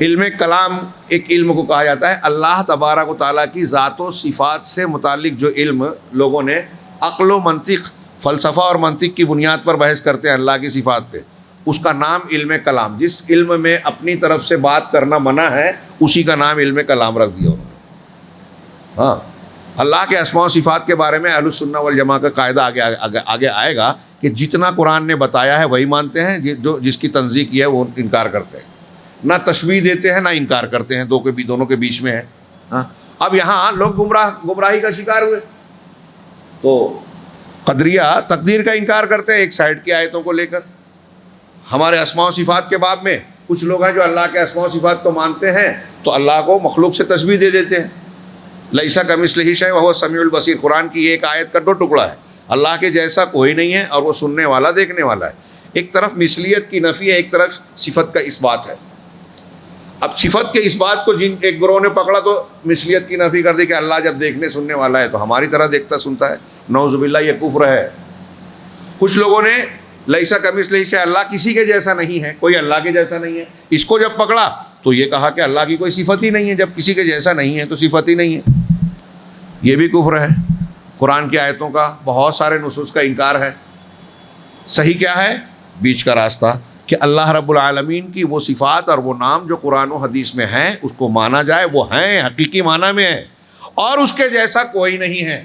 علم کلام ایک علم کو کہا جاتا ہے اللہ تبارک و تعالیٰ کی ذات و صفات سے متعلق جو علم لوگوں نے عقل و منطق، فلسفہ اور منطق کی بنیاد پر بحث کرتے ہیں اللہ کی صفات پہ، اس کا نام علم کلام. جس علم میں اپنی طرف سے بات کرنا منع ہے اسی کا نام علم کلام رکھ دیا انہوں نے. ہاں، اللہ کے اسماء و صفات کے بارے میں اہل السنہ والجماعہ کا قاعدہ آگے آئے گا کہ جتنا قرآن نے بتایا ہے وہی مانتے ہیں، جو جس کی تنزیہ کی ہے وہ انکار کرتے ہیں. نہ تشبیہ دیتے ہیں نہ انکار کرتے ہیں، دونوں کے بیچ میں ہے. ہاں، اب یہاں لوگ گمراہی کا شکار ہوئے. تو قدریہ تقدیر کا انکار کرتے ہیں ایک سائڈ کی آیتوں کو لے کر. ہمارے اسماء و صفات کے باب میں کچھ لوگ ہیں جو اللہ کے اسماء و صفات کو مانتے ہیں تو اللہ کو مخلوق سے تشبیہ دے دیتے ہیں. لیس کمثلہ شیء وہو السمیع البصیر. قرآن کی ایک آیت کا 2 ٹکڑا ہے. اللہ کے جیسا کوئی نہیں ہے اور وہ سننے والا دیکھنے والا ہے. ایک طرف مثلیت کی نفی ہے، ایک طرف صفت کا اس بات ہے. اب صفت کے اس بات کو جن ایک گروہ نے پکڑا تو مثلیت کی نفی کر دی کہ اللہ جب دیکھنے سننے والا ہے تو ہماری طرح دیکھتا سنتا ہے. نعوذ باللہ، یہ کفر ہے. کچھ لوگوں نے لیسا کمثلہ شیء، اللہ کسی کے جیسا نہیں ہے، کوئی اللہ کے جیسا نہیں ہے، اس کو جب پکڑا تو یہ کہا کہ اللہ کی کوئی صفت ہی نہیں ہے. جب کسی کے جیسا نہیں ہے تو صفت ہی نہیں ہے. یہ بھی کفر ہے. قرآن کی آیتوں کا بہت سارے نصوص کا انکار ہے. صحیح کیا ہے؟ بیچ کا راستہ کہ اللہ رب العالمین کی وہ صفات اور وہ نام جو قرآن و حدیث میں ہیں اس کو مانا جائے. وہ ہیں، حقیقی معنی میں ہے، اور اس کے جیسا کوئی نہیں ہے.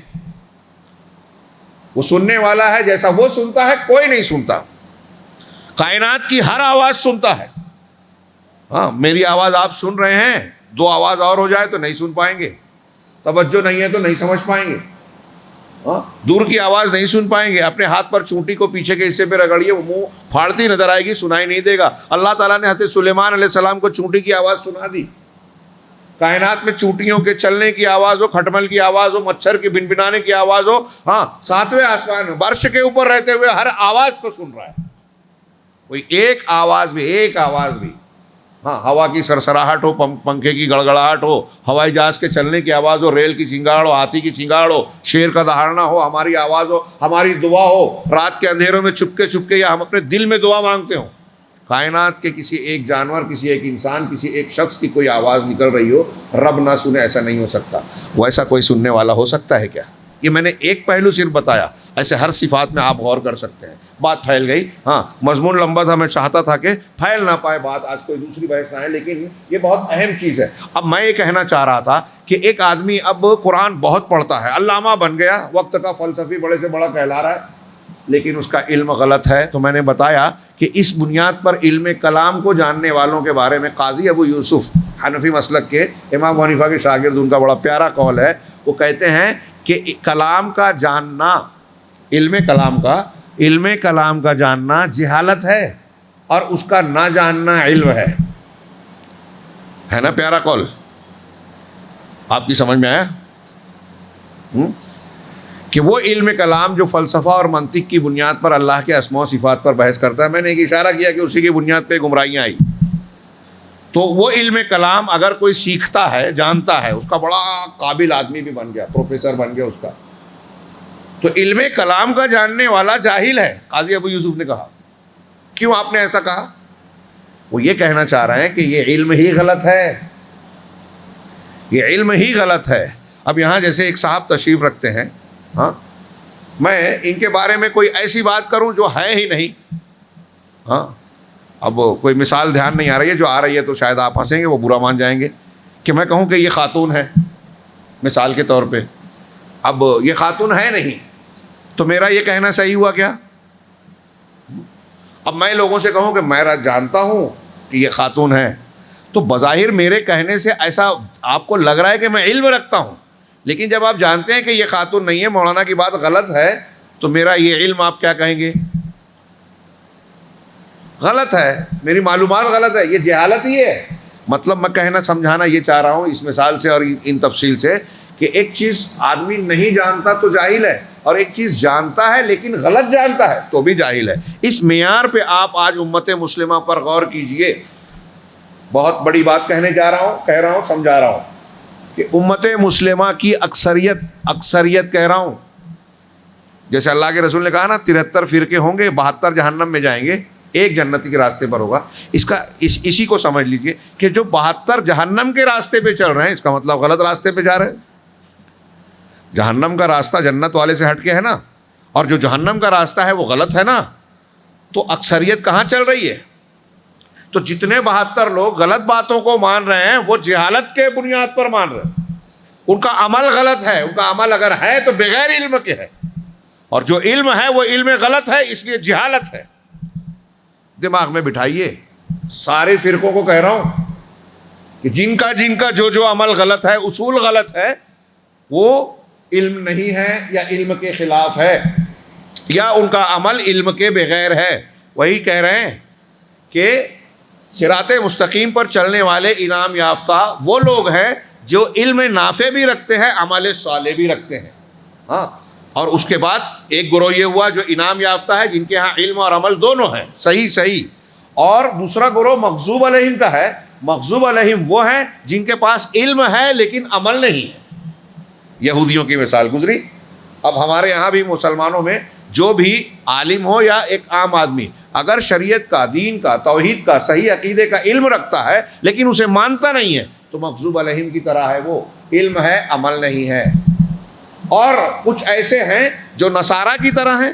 وہ سننے والا ہے، جیسا وہ سنتا ہے کوئی نہیں سنتا. کائنات کی ہر آواز سنتا ہے. ہاں، میری آواز آپ سن رہے ہیں، 2 آواز اور ہو جائے تو نہیں سن پائیں گے. توجہ نہیں ہے تو نہیں سمجھ پائیں گے. دور کی آواز نہیں سن پائیں گے. اپنے ہاتھ پر چونٹی کو پیچھے کے حصے پہ رگڑیے، وہ منہ پھاڑتی نظر آئے گی، سنائی نہیں دے گا. اللہ تعالیٰ نے حضرت سلیمان علیہ السلام کو چونٹی کی آواز سنا دی. کائنات میں چونٹیوں کے چلنے کی آواز ہو، کھٹمل کی آواز ہو، مچھر کے بنبنانے کی آواز ہو. ہاں، 7ویں آسمان میں عرش کے اوپر رہتے ہوئے ہر آواز کو سن رہا ہے. کوئی ایک آواز بھی ہاں، ہوا کی سرسراہٹ ہو، پنکھے کی گڑگڑاہٹ ہو، ہوائی جہاز کے چلنے کی آواز ہو، ریل کی چنگاڑ ہو، ہاتھی کی چنگاڑ ہو، شیر کا دہاڑنا ہو، ہماری آواز ہو، ہماری دعا ہو، رات کے اندھیروں میں چپکے یا ہم اپنے دل میں دعا مانگتے ہوں. کائنات کے کسی ایک جانور، کسی ایک انسان، کسی ایک شخص کی کوئی آواز نکل رہی ہو، رب نہ سنے، ایسا نہیں ہو سکتا. وہ ایسا کوئی سننے والا ہو سکتا ہے کیا؟ یہ میں نے ایک پہلو صرف بتایا. ایسے ہر صفات میں آپ غور کر سکتے ہیں. بات پھیل گئی. ہاں مضمون لمبا تھا, میں چاہتا تھا کہ پھیل نہ پائے بات, آج کوئی دوسری بحث نہ ہے, لیکن یہ بہت اہم چیز ہے. اب میں یہ کہنا چاہ رہا تھا کہ ایک آدمی اب قرآن بہت پڑھتا ہے, علامہ بن گیا, وقت کا فلسفی بڑے سے بڑا کہلا رہا ہے, لیکن اس کا علم غلط ہے. تو میں نے بتایا کہ اس بنیاد پر علم کلام کو جاننے والوں کے بارے میں قاضی ابو یوسف حنفی مسلک کے, امام ابو حنیفہ کے شاگرد, ان کا بڑا پیارا قول ہے. وہ کہتے ہیں کہ کلام کا جاننا, علم کلام کا جاننا جہالت ہے, اور اس کا نہ جاننا علم ہے نا. پیارا قول آپ کی سمجھ میں آیا کہ وہ علم کلام جو فلسفہ اور منطق کی بنیاد پر اللہ کے اسماء و صفات پر بحث کرتا ہے. میں نے ایک اشارہ کیا کہ اسی کی بنیاد پہ گمراہیاں آئی. تو وہ علم کلام اگر کوئی سیکھتا ہے, جانتا ہے, اس کا بڑا قابل آدمی بھی بن گیا, پروفیسر بن گیا اس کا, تو علم کلام کا جاننے والا جاہل ہے. قاضی ابو یوسف نے کہا. کیوں آپ نے ایسا کہا؟ وہ یہ کہنا چاہ رہے ہیں کہ یہ علم ہی غلط ہے, یہ علم ہی غلط ہے. اب یہاں جیسے ایک صاحب تشریف رکھتے ہیں, ہاں میں ان کے بارے میں کوئی ایسی بات کروں جو ہے ہی نہیں. ہاں اب کوئی مثال دھیان نہیں آ رہی ہے, جو آ رہی ہے تو شاید آپ ہنسیں گے, وہ برا مان جائیں گے, کہ میں کہوں کہ یہ خاتون ہے مثال کے طور پہ. اب یہ خاتون ہے نہیں, تو میرا یہ کہنا صحیح ہوا کیا؟ اب میں لوگوں سے کہوں کہ میں جانتا ہوں کہ یہ خاتون ہے, تو بظاہر میرے کہنے سے ایسا آپ کو لگ رہا ہے کہ میں علم رکھتا ہوں, لیکن جب آپ جانتے ہیں کہ یہ خاتون نہیں ہے, مولانا کی بات غلط ہے, تو میرا یہ علم آپ کیا کہیں گے؟ غلط ہے, میری معلومات غلط ہے, یہ جہالت ہی ہے. مطلب میں کہنا سمجھانا یہ چاہ رہا ہوں اس مثال سے اور ان تفصیل سے کہ ایک چیز آدمی نہیں جانتا تو جاہل ہے, اور ایک چیز جانتا ہے لیکن غلط جانتا ہے تو بھی جاہل ہے. اس معیار پہ آپ آج امت مسلمہ پر غور کیجئے. بہت بڑی بات کہنے جا رہا ہوں, کہہ رہا ہوں, سمجھا رہا ہوں کہ امت مسلمہ کی اکثریت کہہ رہا ہوں, جیسے اللہ کے رسول نے کہا نا 73 فرقے ہوں گے, 72 جہنم میں جائیں گے, ایک جنتی کے راستے پر ہوگا. اسی کو سمجھ لیجئے کہ جو 72 جہنم کے راستے پہ چل رہے ہیں, اس کا مطلب غلط راستے پہ جا رہے ہیں. جہنم کا راستہ جنت والے سے ہٹ کے ہے نا, اور جو جہنم کا راستہ ہے وہ غلط ہے نا, تو اکثریت کہاں چل رہی ہے؟ تو جتنے 72 لوگ غلط باتوں کو مان رہے ہیں وہ جہالت کے بنیاد پر مان رہے ہیں. ان کا عمل غلط ہے, ان کا عمل اگر ہے تو بغیر علم کے ہے, اور جو علم ہے وہ علم غلط ہے, اس لیے جہالت ہے. دماغ میں بٹھائیے. سارے فرقوں کو کہہ رہا ہوں کہ جن کا جو عمل غلط ہے, اصول غلط ہے, وہ علم نہیں ہے یا علم کے خلاف ہے, یا ان کا عمل علم کے بغیر ہے. وہی کہہ رہے ہیں کہ صراط مستقیم پر چلنے والے انعام یافتہ وہ لوگ ہیں جو علم نافع بھی رکھتے ہیں, عمل صالح بھی رکھتے ہیں. ہاں, اور اس کے بعد ایک گروہ یہ ہوا جو انعام یافتہ ہے, جن کے ہاں علم اور عمل دونوں ہیں, صحیح. اور دوسرا گروہ مغضوب علیہم کا ہے. مغضوب علیہم وہ ہیں جن کے پاس علم ہے لیکن عمل نہیں ہے. یہودیوں کی مثال گزری. اب ہمارے یہاں بھی مسلمانوں میں جو بھی عالم ہو یا ایک عام آدمی, اگر شریعت کا, دین کا, توحید کا, صحیح عقیدے کا علم رکھتا ہے لیکن اسے مانتا نہیں ہے, تو مغضوب علیہم کی طرح ہے. وہ علم ہے, عمل نہیں ہے. اور کچھ ایسے ہیں جو نصارہ کی طرح ہیں,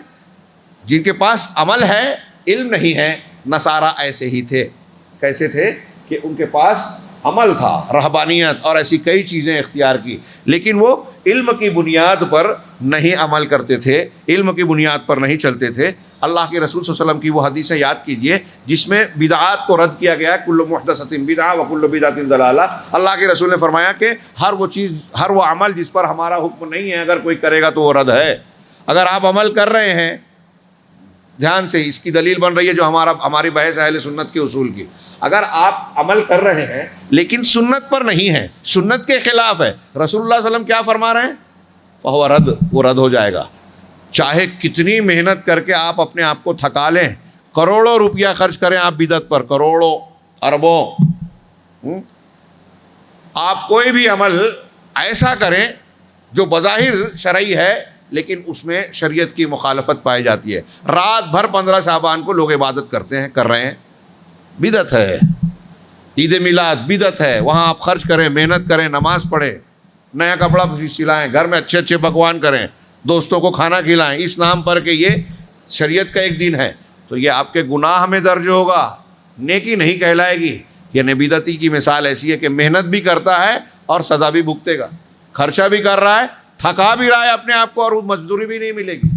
جن کے پاس عمل ہے, علم نہیں ہے. نصارہ ایسے ہی تھے. کیسے تھے؟ کہ ان کے پاس عمل تھا, رہبانیت اور ایسی کئی چیزیں اختیار کی, لیکن وہ علم کی بنیاد پر نہیں عمل کرتے تھے, علم کی بنیاد پر نہیں چلتے تھے. اللہ کے رسول صلی اللہ علیہ وسلم کی وہ حدیثیں یاد کیجئے جس میں بدعات کو رد کیا گیا ہے. کل محدثۃ بدعہ وکل بدعۃ ضلالہ. اللہ کے رسول نے فرمایا کہ ہر وہ چیز, ہر وہ عمل جس پر ہمارا حکم نہیں ہے, اگر کوئی کرے گا تو وہ رد ہے. اگر آپ عمل کر رہے ہیں, دھیان سے, اس کی دلیل بن رہی ہے جو ہماری بحث اہل سنت کے اصول کی. اگر آپ عمل کر رہے ہیں لیکن سنت پر نہیں ہے, سنت کے خلاف ہے, رسول اللہ صلی اللہ علیہ وسلم کیا فرما رہے ہیں؟ فہو رد, وہ رد ہو جائے گا. چاہے کتنی محنت کر کے آپ اپنے آپ کو تھکا لیں, کروڑوں روپیہ خرچ کریں آپ بدعت پر, کروڑوں اربوں, آپ کوئی بھی عمل ایسا کریں جو بظاہر شرعی ہے لیکن اس میں شریعت کی مخالفت پائی جاتی ہے. رات بھر 15 شعبان کو لوگ عبادت کرتے ہیں, کر رہے ہیں, بدعت ہے. عید میلاد بدعت ہے, وہاں آپ خرچ کریں, محنت کریں, نماز پڑھیں, نیا کپڑا سلائیں, گھر میں اچھے پکوان کریں, دوستوں کو کھانا کھلائیں, اس نام پر کہ یہ شریعت کا ایک دن ہے، تو یہ آپ کے گناہ میں درج ہوگا، نیکی نہیں کہلائے گی۔ یعنی بدعتی کی مثال ایسی ہے کہ محنت بھی کرتا ہے اور سزا بھی بھگتے گا، خرچہ بھی کر رہا ہے، تھکا بھی رہا ہے اپنے آپ کو، اور مزدوری بھی نہیں ملے گی۔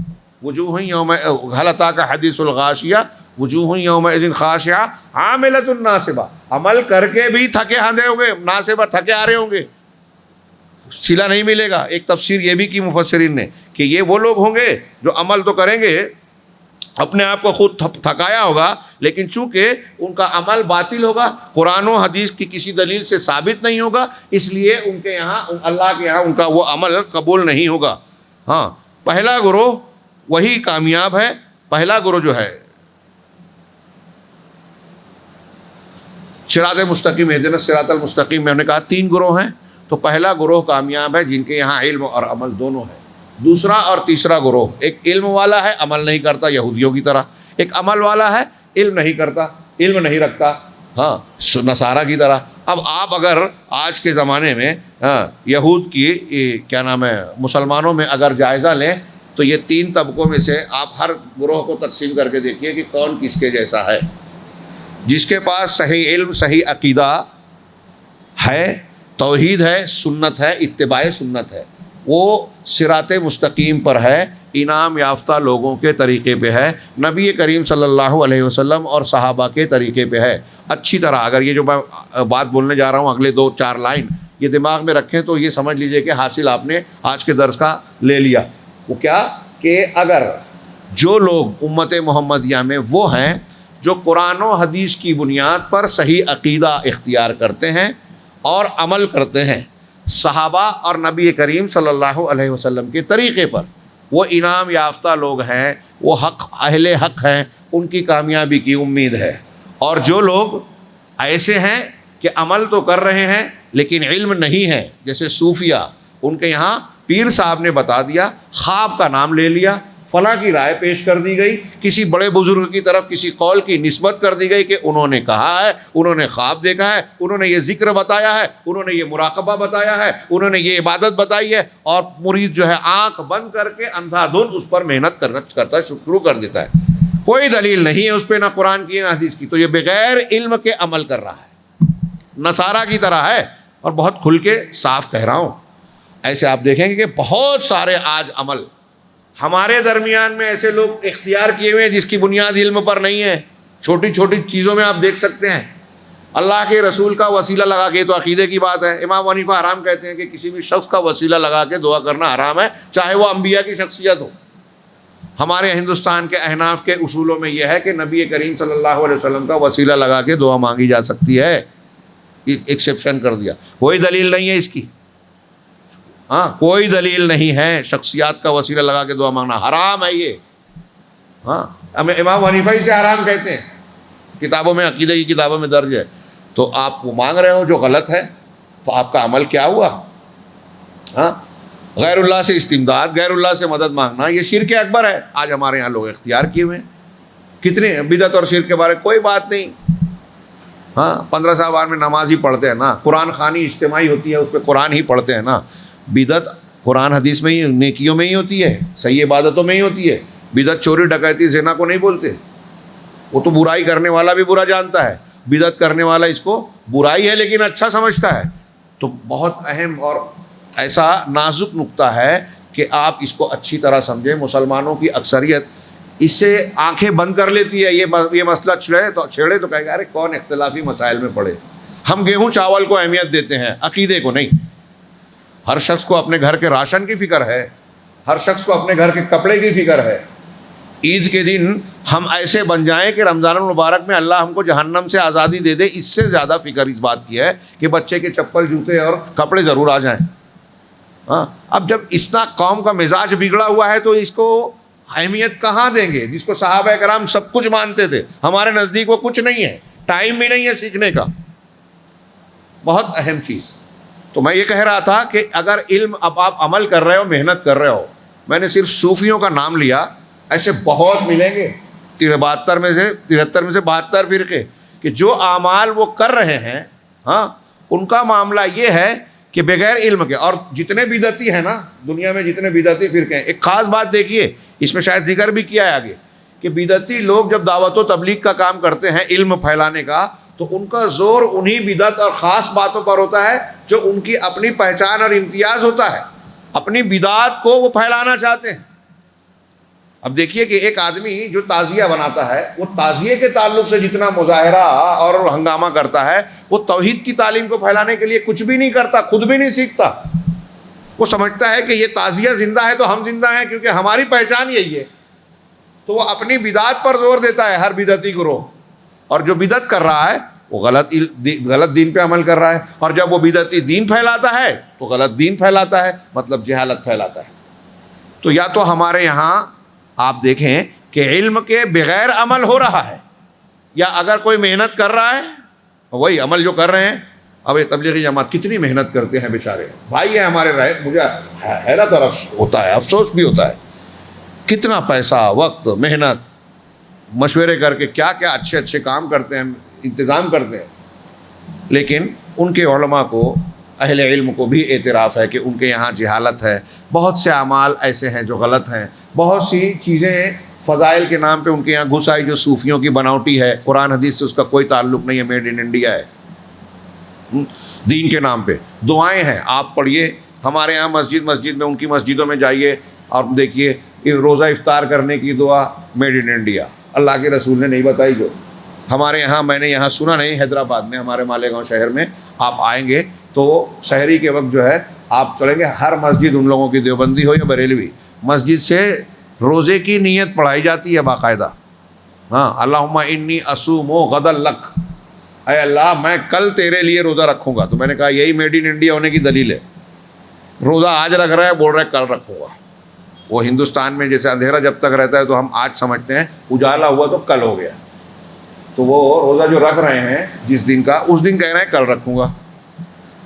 وجوہ یوم ہل اتاک حدیث الغاشیہ وجوہ یومئذ خاشعہ عاملۃ ناصبہ، عمل کر کے بھی تھکے آندے ہوں گے، ناصبہ تھکے آ رہے ہوں گے، صلہ نہیں ملے گا۔ ایک تفسیر یہ بھی کی مفسرین نے کہ یہ وہ لوگ ہوں گے جو عمل تو کریں گے، اپنے آپ کو خود تھکایا ہوگا، لیکن چونکہ ان کا عمل باطل ہوگا، قرآن و حدیث کی کسی دلیل سے ثابت نہیں ہوگا، اس لیے ان کے یہاں، اللہ کے یہاں ان کا وہ عمل قبول نہیں ہوگا۔ ہاں، پہلا گروہ وہی کامیاب ہے۔ پہلا گروہ جو ہے صراط مستقیم، اہدنا الصراط المستقیم، میں نے کہا 3 گروہ ہیں، تو پہلا گروہ کامیاب ہے جن کے یہاں علم اور عمل دونوں ہے۔ دوسرا اور تیسرا گروہ، ایک علم والا ہے عمل نہیں کرتا یہودیوں کی طرح، ایک عمل والا ہے علم نہیں کرتا، علم نہیں رکھتا، ہاں، نصارہ کی طرح۔ اب آپ اگر آج کے زمانے میں یہود کی کیا نام ہے مسلمانوں میں اگر جائزہ لیں تو یہ 3 طبقوں میں سے آپ ہر گروہ کو تقسیم کر کے دیکھیے کہ کون کس کے جیسا ہے۔ جس کے پاس صحیح علم، صحیح عقیدہ ہے، توحید ہے، سنت ہے، اتباع سنت ہے، وہ صراط مستقیم پر ہے، انعام یافتہ لوگوں کے طریقے پہ ہے، نبی کریم صلی اللہ علیہ وسلم اور صحابہ کے طریقے پہ ہے۔ اچھی طرح اگر یہ جو میں بات بولنے جا رہا ہوں اگلے 2-4 لائن یہ دماغ میں رکھیں تو یہ سمجھ لیجئے کہ حاصل آپ نے آج کے درس کا لے لیا۔ وہ کیا کہ اگر جو لوگ امت محمدیہ میں وہ ہیں جو قرآن و حدیث کی بنیاد پر صحیح عقیدہ اختیار کرتے ہیں اور عمل کرتے ہیں صحابہ اور نبی کریم صلی اللہ علیہ وسلم کے طریقے پر، وہ انعام یافتہ لوگ ہیں، وہ حق اہل حق ہیں، ان کی کامیابی کی امید ہے۔ اور جو لوگ ایسے ہیں کہ عمل تو کر رہے ہیں لیکن علم نہیں ہے، جیسے صوفیہ، ان کے یہاں پیر صاحب نے بتا دیا، خواب کا نام لے لیا، فلاں کی رائے پیش کر دی گئی، کسی بڑے بزرگ کی طرف کسی قول کی نسبت کر دی گئی کہ انہوں نے کہا ہے، انہوں نے خواب دیکھا ہے، انہوں نے یہ ذکر بتایا ہے، انہوں نے یہ مراقبہ بتایا ہے، انہوں نے یہ عبادت بتائی ہے، اور مرید جو ہے آنکھ بند کر کے اندھا دھند اس پر محنت کرتا شروع کر دیتا ہے۔ کوئی دلیل نہیں ہے اس پہ، نہ قرآن کی نہ حدیث کی، تو یہ بغیر علم کے عمل کر رہا ہے، نصارہ کی طرح ہے۔ اور بہت کھل کے صاف کہہ رہا ہوں، ایسے آپ دیکھیں گے کہ بہت سارے آج عمل ہمارے درمیان میں ایسے لوگ اختیار کیے ہوئے ہیں جس کی بنیاد علم پر نہیں ہے۔ چھوٹی چھوٹی چیزوں میں آپ دیکھ سکتے ہیں، اللہ کے رسول کا وسیلہ لگا کے، تو عقیدے کی بات ہے، امام حنیفہ حرام کہتے ہیں کہ کسی بھی شخص کا وسیلہ لگا کے دعا کرنا حرام ہے، چاہے وہ انبیاء کی شخصیت ہو۔ ہمارے ہندوستان کے احناف کے اصولوں میں یہ ہے کہ نبی کریم صلی اللہ علیہ وسلم کا وسیلہ لگا کے دعا مانگی جا سکتی ہے، ایکسیپشن کر دیا، کوئی دلیل نہیں ہے اس کی، ہاں، کوئی دلیل نہیں ہے، شخصیات کا وسیلہ لگا کے دعا مانگنا حرام ہے یہ، ہاں، امام حنیفہ ہی سے حرام کہتے ہیں، کتابوں میں، عقیدے کی کتابوں میں درج ہے۔ تو آپ وہ مانگ رہے ہو جو غلط ہے، تو آپ کا عمل کیا ہوا؟ ہاں، غیر اللہ سے استمداد، غیر اللہ سے مدد مانگنا، یہ شرک اکبر ہے۔ آج ہمارے یہاں لوگ اختیار کیے ہوئے ہیں، کتنے بدعت اور شرک کے بارے میں کوئی بات نہیں، ہاں، 15 سال میں نماز ہی پڑھتے ہیں نا، قرآن خوانی اجتماعی ہوتی ہے، اس پہ قرآن ہی پڑھتے ہیں نا۔ بدعت قرآن حدیث میں ہی، نیکیوں میں ہی ہوتی ہے، صحیح عبادتوں میں ہی ہوتی ہے۔ بدعت چوری ڈکیتی زنا کو نہیں بولتے، وہ تو برائی کرنے والا بھی برا جانتا ہے، بدعت کرنے والا اس کو برائی ہے لیکن اچھا سمجھتا ہے۔ تو بہت اہم اور ایسا نازک نقطہ ہے کہ آپ اس کو اچھی طرح سمجھیں۔ مسلمانوں کی اکثریت اس سے آنکھیں بند کر لیتی ہے، یہ مسئلہ چھیڑے تو کہے گا ارے کون اختلافی مسائل میں پڑے۔ ہم گیہوں چاول کو اہمیت دیتے ہیں، عقیدے کو نہیں۔ ہر شخص کو اپنے گھر کے راشن کی فکر ہے، ہر شخص کو اپنے گھر کے کپڑے کی فکر ہے۔ عید کے دن ہم ایسے بن جائیں کہ رمضان المبارک میں اللہ ہم کو جہنم سے آزادی دے دے، اس سے زیادہ فکر اس بات کی ہے کہ بچے کے چپل، جوتے اور کپڑے ضرور آ جائیں۔ ہاں، اب جب اتنا قوم کا مزاج بگڑا ہوا ہے تو اس کو اہمیت کہاں دیں گے؟ جس کو صحابہ کرام سب کچھ مانتے تھے، ہمارے نزدیک وہ کچھ نہیں ہے، ٹائم بھی نہیں ہے سیکھنے کا۔ بہت اہم چیز تو میں یہ کہہ رہا تھا کہ اگر علم، اب آپ عمل کر رہے ہو، محنت کر رہے ہو، میں نے صرف صوفیوں کا نام لیا، ایسے بہت ملیں گے، 73 میں سے 72 فرقے کہ جو اعمال وہ کر رہے ہیں، ہاں، ان کا معاملہ یہ ہے کہ بغیر علم کے۔ اور جتنے بدعتی ہیں نا دنیا میں، جتنے بدعتی فرقے ہیں، ایک خاص بات دیکھیے، اس میں شاید ذکر بھی کیا ہے آگے، کہ بدعتی لوگ جب دعوت و تبلیغ کا کام کرتے ہیں علم پھیلانے کا تو ان کا زور انہی بدعت اور خاص باتوں پر ہوتا ہے جو ان کی اپنی پہچان اور امتیاز ہوتا ہے. اپنی بدعات کو وہ پھیلانا چاہتے ہیں. اب دیکھیے کہ ایک آدمی جو تعزیہ بناتا ہے وہ تعزیے کے تعلق سے جتنا مظاہرہ اور ہنگامہ کرتا ہے وہ توحید کی تعلیم کو پھیلانے کے لیے کچھ بھی نہیں کرتا, خود بھی نہیں سیکھتا. وہ سمجھتا ہے کہ یہ تعزیہ زندہ ہے تو ہم زندہ ہیں کیونکہ ہماری پہچان یہی ہے. تو وہ اپنی بدعت پر زور دیتا ہے ہر بدعتی گروہ, اور جو بدعت کر رہا ہے وہ غلط دین پہ عمل کر رہا ہے, اور جب وہ بدعتی دین پھیلاتا ہے تو غلط دین پھیلاتا ہے, مطلب جہالت پھیلاتا ہے. تو یا تو ہمارے یہاں آپ دیکھیں کہ علم کے بغیر عمل ہو رہا ہے, یا اگر کوئی محنت کر رہا ہے وہی عمل جو کر رہے ہیں. اب یہ تبلیغی جماعت کتنی محنت کرتے ہیں بیچارے, بھائی ہیں ہمارے رہے, مجھے حیرت اور ہوتا ہے, افسوس بھی ہوتا ہے, کتنا پیسہ وقت محنت مشورے کر کے کیا کیا اچھے اچھے کام کرتے ہیں, انتظام کرتے ہیں. لیکن ان کے علماء کو, اہل علم کو بھی اعتراف ہے کہ ان کے یہاں جہالت ہے, بہت سے اعمال ایسے ہیں جو غلط ہیں, بہت سی چیزیں فضائل کے نام پہ ان کے یہاں گھس آئی جو صوفیوں کی بناوٹی ہے, قرآن حدیث سے اس کا کوئی تعلق نہیں ہے, میڈ ان انڈیا ہے. دین کے نام پہ دعائیں ہیں, آپ پڑھیے ہمارے یہاں مسجد میں ان کی مسجدوں میں جائیے اور دیکھیے روزہ افطار کرنے کی دعا میڈ ان انڈیا, اللہ کے رسول نے نہیں بتائی. جو ہمارے یہاں میں نے یہاں سنا نہیں, حیدرآباد میں ہمارے مالیگاؤں شہر میں آپ آئیں گے تو سحری کے وقت جو ہے آپ چلیں گے, ہر مسجد ان لوگوں کی دیوبندی ہو یا بریلوی مسجد سے روزے کی نیت پڑھائی جاتی ہے باقاعدہ. ہاں, اللہم انی اصوم غدا لک, اے اللہ میں کل تیرے لیے روزہ رکھوں گا. تو میں نے کہا یہی میڈ ان انڈیا ہونے کی دلیل ہے. روزہ آج رکھ رہا ہے, بول رہا ہے کل رکھوں گا. وہ ہندوستان میں جیسے اندھیرا جب تک رہتا ہے تو ہم آج سمجھتے ہیں, اجالا ہوا تو کل ہو گیا. تو وہ روزہ جو رکھ رہے ہیں جس دن کا, اس دن کہہ رہے ہیں کل رکھوں گا,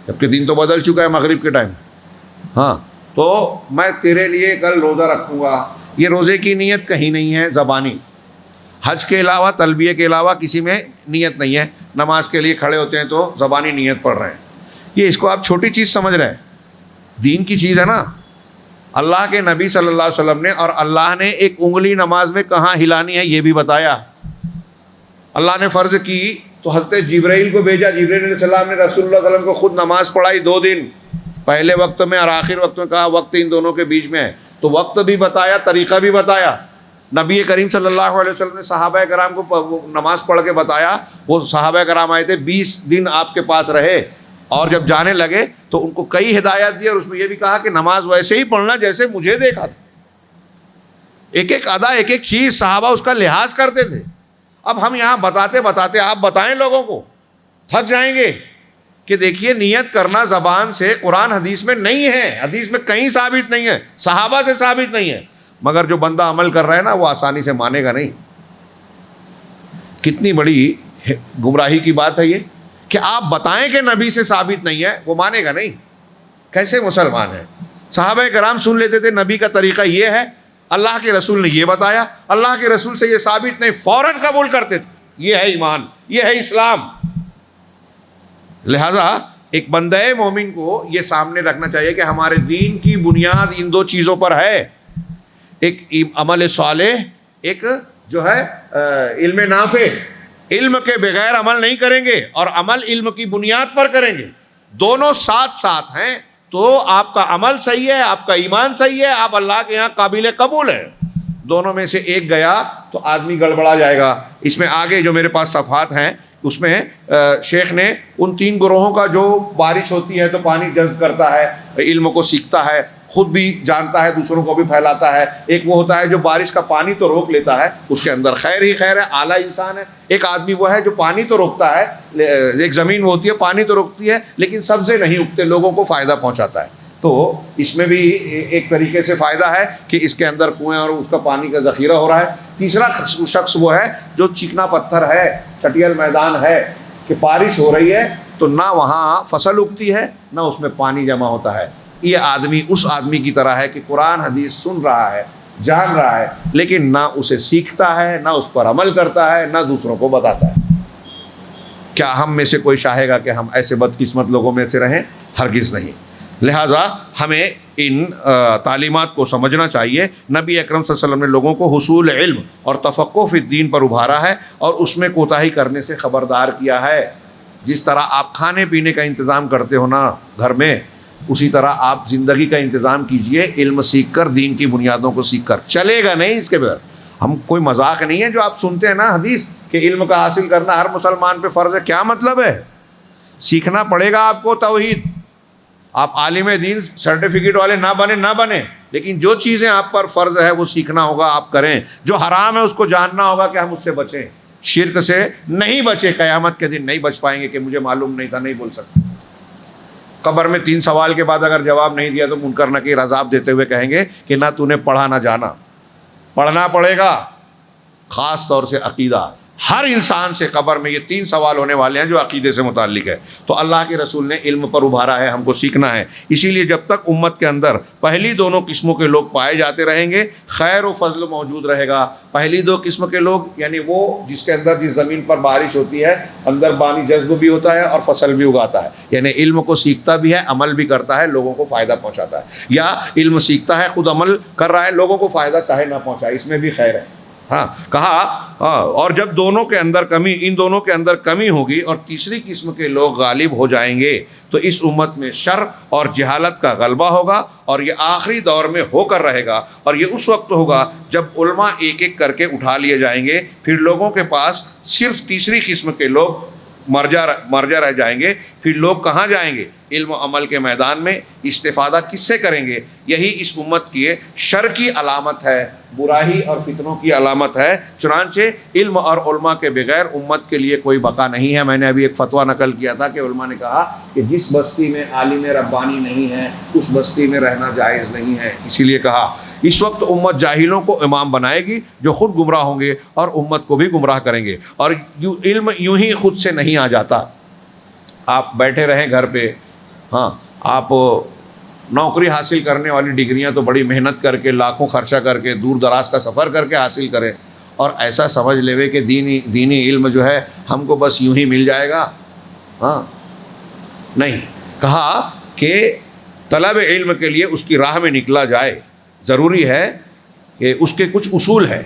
جبکہ دن تو بدل چکا ہے مغرب کے ٹائم. ہاں, تو میں تیرے لیے کل روزہ رکھوں گا. یہ روزے کی نیت کہیں نہیں ہے زبانی. حج کے علاوہ, تلبیہ کے علاوہ کسی میں نیت نہیں ہے. نماز کے لیے کھڑے ہوتے ہیں تو زبانی نیت پڑھ رہے ہیں. یہ اس کو آپ چھوٹی چیز سمجھ رہے ہیں, دین کی چیز ہے نا. اللہ کے نبی صلی اللہ علیہ وسلم نے, اور اللہ نے ایک انگلی نماز میں کہاں ہلانی ہے یہ بھی بتایا. اللہ نے فرض کی تو حضرت جبرائیل کو بھیجا, جبرائیل علیہ السلام نے رسول اللہ صلی اللہ علیہ وسلم کو خود نماز پڑھائی 2 دن, پہلے وقت میں اور آخر وقت میں. کہا وقت ان دونوں کے بیچ میں ہے, تو وقت بھی بتایا, طریقہ بھی بتایا. نبی کریم صلی اللہ علیہ وسلم نے صحابہ کرام کو نماز پڑھ کے بتایا. وہ صحابہ کرام آئے تھے, 20 دن آپ کے پاس رہے, اور جب جانے لگے تو ان کو کئی ہدایات دی, اور اس میں یہ بھی کہا کہ نماز ویسے ہی پڑھنا جیسے مجھے دیکھا تھا. ایک ایک ادا, ایک ایک چیز صحابہ اس کا لحاظ کرتے تھے. اب ہم یہاں بتاتے بتاتے آپ بتائیں لوگوں کو, تھک جائیں گے کہ دیکھیے نیت کرنا زبان سے قرآن حدیث میں نہیں ہے, حدیث میں کہیں ثابت نہیں ہے, صحابہ سے ثابت نہیں ہے. مگر جو بندہ عمل کر رہا ہے نا وہ آسانی سے مانے گا نہیں. کتنی بڑی گمراہی کی بات ہے یہ کہ آپ بتائیں کہ نبی سے ثابت نہیں ہے, وہ مانے گا نہیں. کیسے مسلمان ہیں؟ صحابہ کرام سن لیتے تھے نبی کا طریقہ یہ ہے, اللہ کے رسول نے یہ بتایا, اللہ کے رسول سے یہ ثابت نہیں, فوراً قبول کرتے تھے. یہ ہے ایمان, یہ ہے اسلام. لہذا ایک بندہ مومن کو یہ سامنے رکھنا چاہیے کہ ہمارے دین کی بنیاد ان 2 چیزوں پر ہے, ایک عمل صالح, ایک جو ہے علم نافع. علم کے بغیر عمل نہیں کریں گے, اور عمل علم کی بنیاد پر کریں گے. دونوں ساتھ ساتھ ہیں تو آپ کا عمل صحیح ہے, آپ کا ایمان صحیح ہے, آپ اللہ کے یہاں قابل قبول ہیں. دونوں میں سے ایک گیا تو آدمی گڑبڑا جائے گا. اس میں آگے جو میرے پاس صفحات ہیں اس میں شیخ نے ان 3 گروہوں کا, جو بارش ہوتی ہے تو پانی جذب کرتا ہے, علم کو سیکھتا ہے, خود بھی جانتا ہے, دوسروں کو بھی پھیلاتا ہے. ایک وہ ہوتا ہے جو بارش کا پانی تو روک لیتا ہے, اس کے اندر خیر ہی خیر ہے, اعلیٰ انسان ہے. ایک آدمی وہ ہے جو پانی تو روکتا ہے, ایک زمین وہ ہوتی ہے پانی تو روکتی ہے لیکن سبزے نہیں اگتے, لوگوں کو فائدہ پہنچاتا ہے. تو اس میں بھی ایک طریقے سے فائدہ ہے کہ اس کے اندر کنویں اور اس کا پانی کا ذخیرہ ہو رہا ہے. تیسرا شخص وہ ہے جو چکنا پتھر ہے, چٹیل میدان ہے, کہ بارش ہو رہی ہے تو نہ وہاں فصل اگتی ہے نہ اس میں پانی جمع ہوتا ہے. یہ آدمی اس آدمی کی طرح ہے کہ قرآن حدیث سن رہا ہے, جان رہا ہے, لیکن نہ اسے سیکھتا ہے, نہ اس پر عمل کرتا ہے, نہ دوسروں کو بتاتا ہے. کیا ہم میں سے کوئی چاہے گا کہ ہم ایسے بدقسمت لوگوں میں سے رہیں؟ ہرگز نہیں. لہٰذا ہمیں ان تعلیمات کو سمجھنا چاہیے۔ نبی اکرم صلی اللہ علیہ وسلم نے لوگوں کو حصول علم اور تفقہ فی الدین پر ابھارا ہے اور اس میں کوتاہی کرنے سے خبردار کیا ہے۔ جس طرح آپ کھانے پینے کا انتظام کرتے ہو نا گھر میں، اسی طرح آپ زندگی کا انتظام کیجئے، علم سیکھ کر، دین کی بنیادوں کو سیکھ کر۔ چلے گا نہیں اس کے بغیر۔ ہم کوئی مذاق نہیں ہے جو آپ سنتے ہیں نا حدیث کہ علم کا حاصل کرنا ہر مسلمان پہ فرض ہے، کیا مطلب ہے؟ سیکھنا پڑے گا آپ کو توحید۔ آپ عالم دین سرٹیفکیٹ والے نہ بنے، لیکن جو چیزیں آپ پر فرض ہے وہ سیکھنا ہوگا، آپ کریں۔ جو حرام ہے اس کو جاننا ہوگا کہ ہم اس سے بچیں۔ شرک سے نہیں بچے، قیامت کے دن نہیں بچ پائیں گے کہ مجھے معلوم نہیں تھا، نہیں بول سکتے۔ قبر میں 3 سوال کے بعد اگر جواب نہیں دیا تو منکر نکیر عذاب دیتے ہوئے کہیں گے کہ نہ تو نے پڑھا نہ جانا۔ پڑھنا پڑے گا، خاص طور سے عقیدہ۔ ہر انسان سے قبر میں یہ 3 سوال ہونے والے ہیں جو عقیدے سے متعلق ہے۔ تو اللہ کے رسول نے علم پر ابھارا ہے، ہم کو سیکھنا ہے۔ اسی لیے جب تک امت کے اندر پہلی دونوں قسموں کے لوگ پائے جاتے رہیں گے، خیر و فضل موجود رہے گا۔ پہلی 2 قسم کے لوگ یعنی وہ جس کے اندر جس زمین پر بارش ہوتی ہے اندر پانی جذب بھی ہوتا ہے اور فصل بھی اگاتا ہے، یعنی علم کو سیکھتا بھی ہے، عمل بھی کرتا ہے، لوگوں کو فائدہ پہنچاتا ہے۔ یا علم سیکھتا ہے، خود عمل کر رہا ہے، لوگوں کو فائدہ چاہے نہ پہنچائے، اس میں بھی خیر ہے۔ کہا اور جب دونوں کے اندر کمی، ان دونوں کے اندر کمی ہوگی اور تیسری قسم کے لوگ غالب ہو جائیں گے تو اس امت میں شر اور جہالت کا غلبہ ہوگا، اور یہ آخری دور میں ہو کر رہے گا، اور یہ اس وقت ہوگا جب علماء ایک ایک کر کے اٹھا لیے جائیں گے، پھر لوگوں کے پاس صرف تیسری قسم کے لوگ مرجع رہ جائیں گے۔ پھر لوگ کہاں جائیں گے؟ علم و عمل کے میدان میں۔ استفادہ کس سے کریں گے؟ یہی اس امت کی شر کی علامت ہے، برائی اور فتنوں کی علامت ہے۔ چنانچہ علم اور علماء کے بغیر امت کے لیے کوئی بقا نہیں ہے۔ میں نے ابھی ایک فتویٰ نقل کیا تھا کہ علماء نے کہا کہ جس بستی میں عالم ربانی نہیں ہے اس بستی میں رہنا جائز نہیں ہے۔ اسی لیے کہا اس وقت امت جاہلوں کو امام بنائے گی جو خود گمراہ ہوں گے اور امت کو بھی گمراہ کریں گے۔ اور علم یوں ہی خود سے نہیں آ جاتا۔ آپ بیٹھے رہیں گھر پہ، آپ نوکری حاصل کرنے والی ڈگریاں تو بڑی محنت کر کے، لاکھوں خرچہ کر کے، دور دراز کا سفر کر کے حاصل کریں، اور ایسا سمجھ لے کہ دینی علم جو ہے ہم کو بس یوں ہی مل جائے گا۔ نہیں، کہا کہ طلب علم کے لیے اس کی راہ میں نکلا جائے، ضروری ہے کہ اس کے کچھ اصول ہیں۔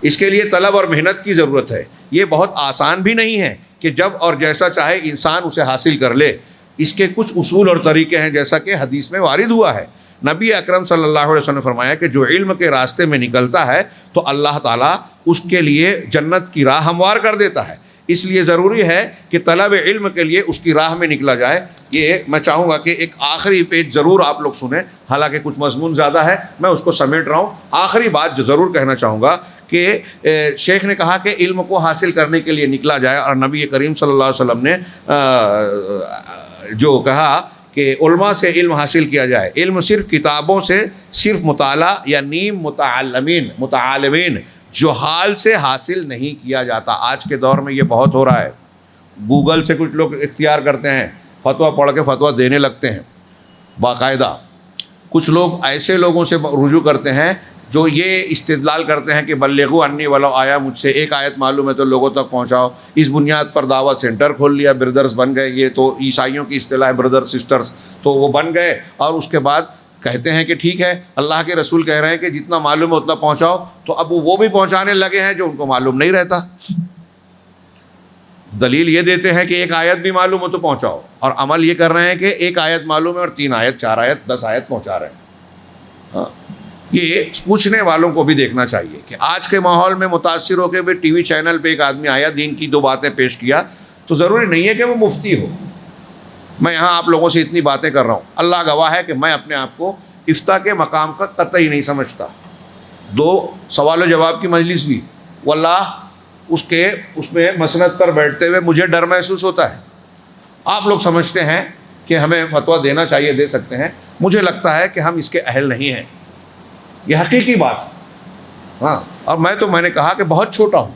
اس کے لیے طلب اور محنت کی ضرورت ہے۔ یہ بہت آسان بھی نہیں ہے کہ جب اور جیسا چاہے انسان اسے حاصل کر لے۔ اس کے کچھ اصول اور طریقے ہیں، جیسا کہ حدیث میں وارد ہوا ہے۔ نبی اکرم صلی اللہ علیہ وسلم نے فرمایا کہ جو علم کے راستے میں نکلتا ہے تو اللہ تعالیٰ اس کے لیے جنت کی راہ ہموار کر دیتا ہے۔ اس لیے ضروری ہے کہ طلب علم کے لیے اس کی راہ میں نکلا جائے۔ یہ میں چاہوں گا کہ ایک آخری پیج ضرور آپ لوگ سنیں، حالانکہ کچھ مضمون زیادہ ہے، میں اس کو سمیٹ رہا ہوں۔ آخری بات جو ضرور کہنا چاہوں گا کہ شیخ نے کہا کہ علم کو حاصل کرنے کے لیے نکلا جائے، اور نبی کریم صلی اللہ علیہ وسلم نے جو کہا کہ علماء سے علم حاصل کیا جائے۔ علم صرف کتابوں سے، صرف مطالعہ یا نیم متعالمین جہال سے حاصل نہیں کیا جاتا۔ آج کے دور میں یہ بہت ہو رہا ہے۔ گوگل سے کچھ لوگ اختیار کرتے ہیں، فتویٰ پڑھ کے فتویٰ دینے لگتے ہیں باقاعدہ۔ کچھ لوگ ایسے لوگوں سے رجوع کرتے ہیں جو یہ استدلال کرتے ہیں کہ بلغوا انی ولو آیا، مجھ سے ایک آیت معلوم ہے تو لوگوں تک پہنچاؤ۔ اس بنیاد پر دعوت سینٹر کھول لیا، بردرز بن گئے۔ یہ تو عیسائیوں کی اصطلاح ہے، بردر سسٹرز، تو وہ بن گئے، اور اس کے بعد کہتے ہیں کہ ٹھیک ہے، اللہ کے رسول کہہ رہے ہیں کہ جتنا معلوم ہے اتنا پہنچاؤ، تو اب وہ بھی پہنچانے لگے ہیں جو ان کو معلوم نہیں رہتا۔ دلیل یہ دیتے ہیں کہ ایک آیت بھی معلوم ہو تو پہنچاؤ، اور عمل یہ کر رہے ہیں کہ ایک آیت معلوم ہے اور 3 آیت، 4 آیت، 10 آیت پہنچا رہے ہیں۔ یہ پوچھنے والوں کو بھی دیکھنا چاہیے کہ آج کے ماحول میں متاثر ہو کے بھی ٹی وی چینل پہ ایک آدمی آیا، دین کی 2 باتیں پیش کیا، تو ضروری نہیں ہے کہ وہ مفتی ہو۔ میں یہاں آپ لوگوں سے اتنی باتیں کر رہا ہوں، اللہ گواہ ہے کہ میں اپنے آپ کو افتاء کے مقام کا قطعی نہیں سمجھتا۔ 2 سوال و جواب کی مجلس بھی، واللہ اس میں مسند پر بیٹھتے ہوئے مجھے ڈر محسوس ہوتا ہے۔ آپ لوگ سمجھتے ہیں کہ ہمیں فتویٰ دینا چاہیے، دے سکتے ہیں، مجھے لگتا ہے کہ ہم اس کے اہل نہیں ہیں۔ یہ حقیقی بات ہے۔ اور میں نے کہا کہ بہت چھوٹا ہوں۔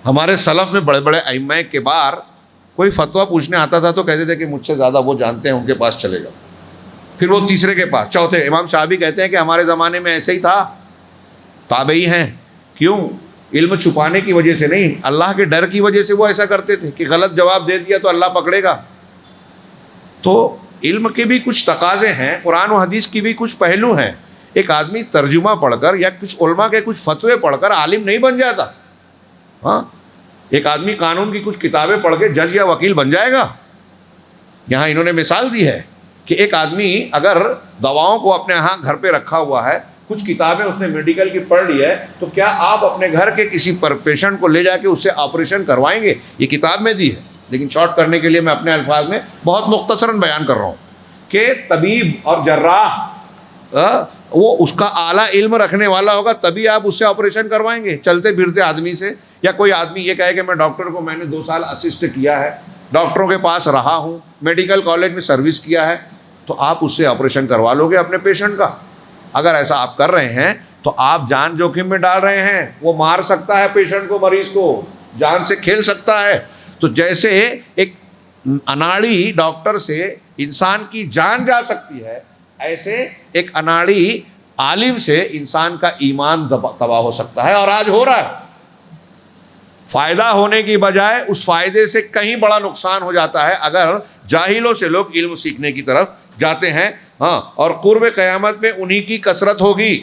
ہمارے سلف میں بڑے بڑے ائمہ کبار کوئی فتویٰ پوچھنے آتا تھا تو کہتے تھے کہ مجھ سے زیادہ وہ جانتے ہیں، ان کے پاس چلے جاؤ۔ پھر وہ تیسرے کے پاس، چوتھے۔ امام شافعی کہتے ہیں کہ ہمارے زمانے میں ایسے ہی تھا، تابعی ہیں۔ کیوں؟ علم چھپانے کی وجہ سے نہیں، اللہ کے ڈر کی وجہ سے وہ ایسا کرتے تھے کہ غلط جواب دے دیا تو اللہ پکڑے گا۔ تو علم کے بھی کچھ تقاضے ہیں، قرآن و حدیث کی بھی کچھ پہلو ہیں. ایک آدمی ترجمہ پڑھ کر یا کچھ علماء کے کچھ فتوے پڑھ کر عالم نہیں بن جاتا. ہاں، ایک آدمی قانون کی کچھ کتابیں پڑھ کے جج یا وکیل بن جائے گا؟ یہاں انہوں نے مثال دی ہے کہ ایک آدمی اگر دواؤں کو اپنے ہاں گھر پہ رکھا ہوا ہے، کچھ کتابیں اس نے میڈیکل کی پڑھ لی ہے، تو کیا آپ اپنے گھر کے کسی پیشنٹ کو لے جا کے اس سے آپریشن کروائیں گے؟ یہ کتاب میں دی ہے، لیکن شارٹ کرنے کے لیے میں اپنے الفاظ میں بہت مختصراً بیان کر رہا ہوں کہ طبیب اور جراح وہ اس کا اعلیٰ علم رکھنے والا ہوگا تبھی آپ اس سے آپریشن کروائیں گے چلتے پھرتے آدمی سے. یا کوئی آدمی یہ کہے کہ میں ڈاکٹر کو میں نے 2 سال اسسٹ کیا ہے، ڈاکٹروں کے پاس رہا ہوں، میڈیکل کالج میں سروس کیا ہے، تو آپ اس سے آپریشن کروا لو گے اپنے پیشنٹ کا؟ اگر ایسا آپ کر رہے ہیں تو آپ جان جوخم میں ڈال رہے ہیں. وہ مار سکتا ہے پیشنٹ کو، مریض کو جان سے کھیل سکتا ہے. تو جیسے ایک اناڑی ڈاکٹر سے انسان کی جان جا سکتی ہے، ایسے ایک اناڑی عالم سے انسان کا ایمان تباہ ہو سکتا ہے، اور آج ہو رہا ہے. فائدہ ہونے کی بجائے اس فائدے سے کہیں بڑا نقصان ہو جاتا ہے اگر جاہلوں سے لوگ علم سیکھنے کی طرف جاتے ہیں. ہاں، اور قرب قیامت میں انہی کی کثرت ہوگی.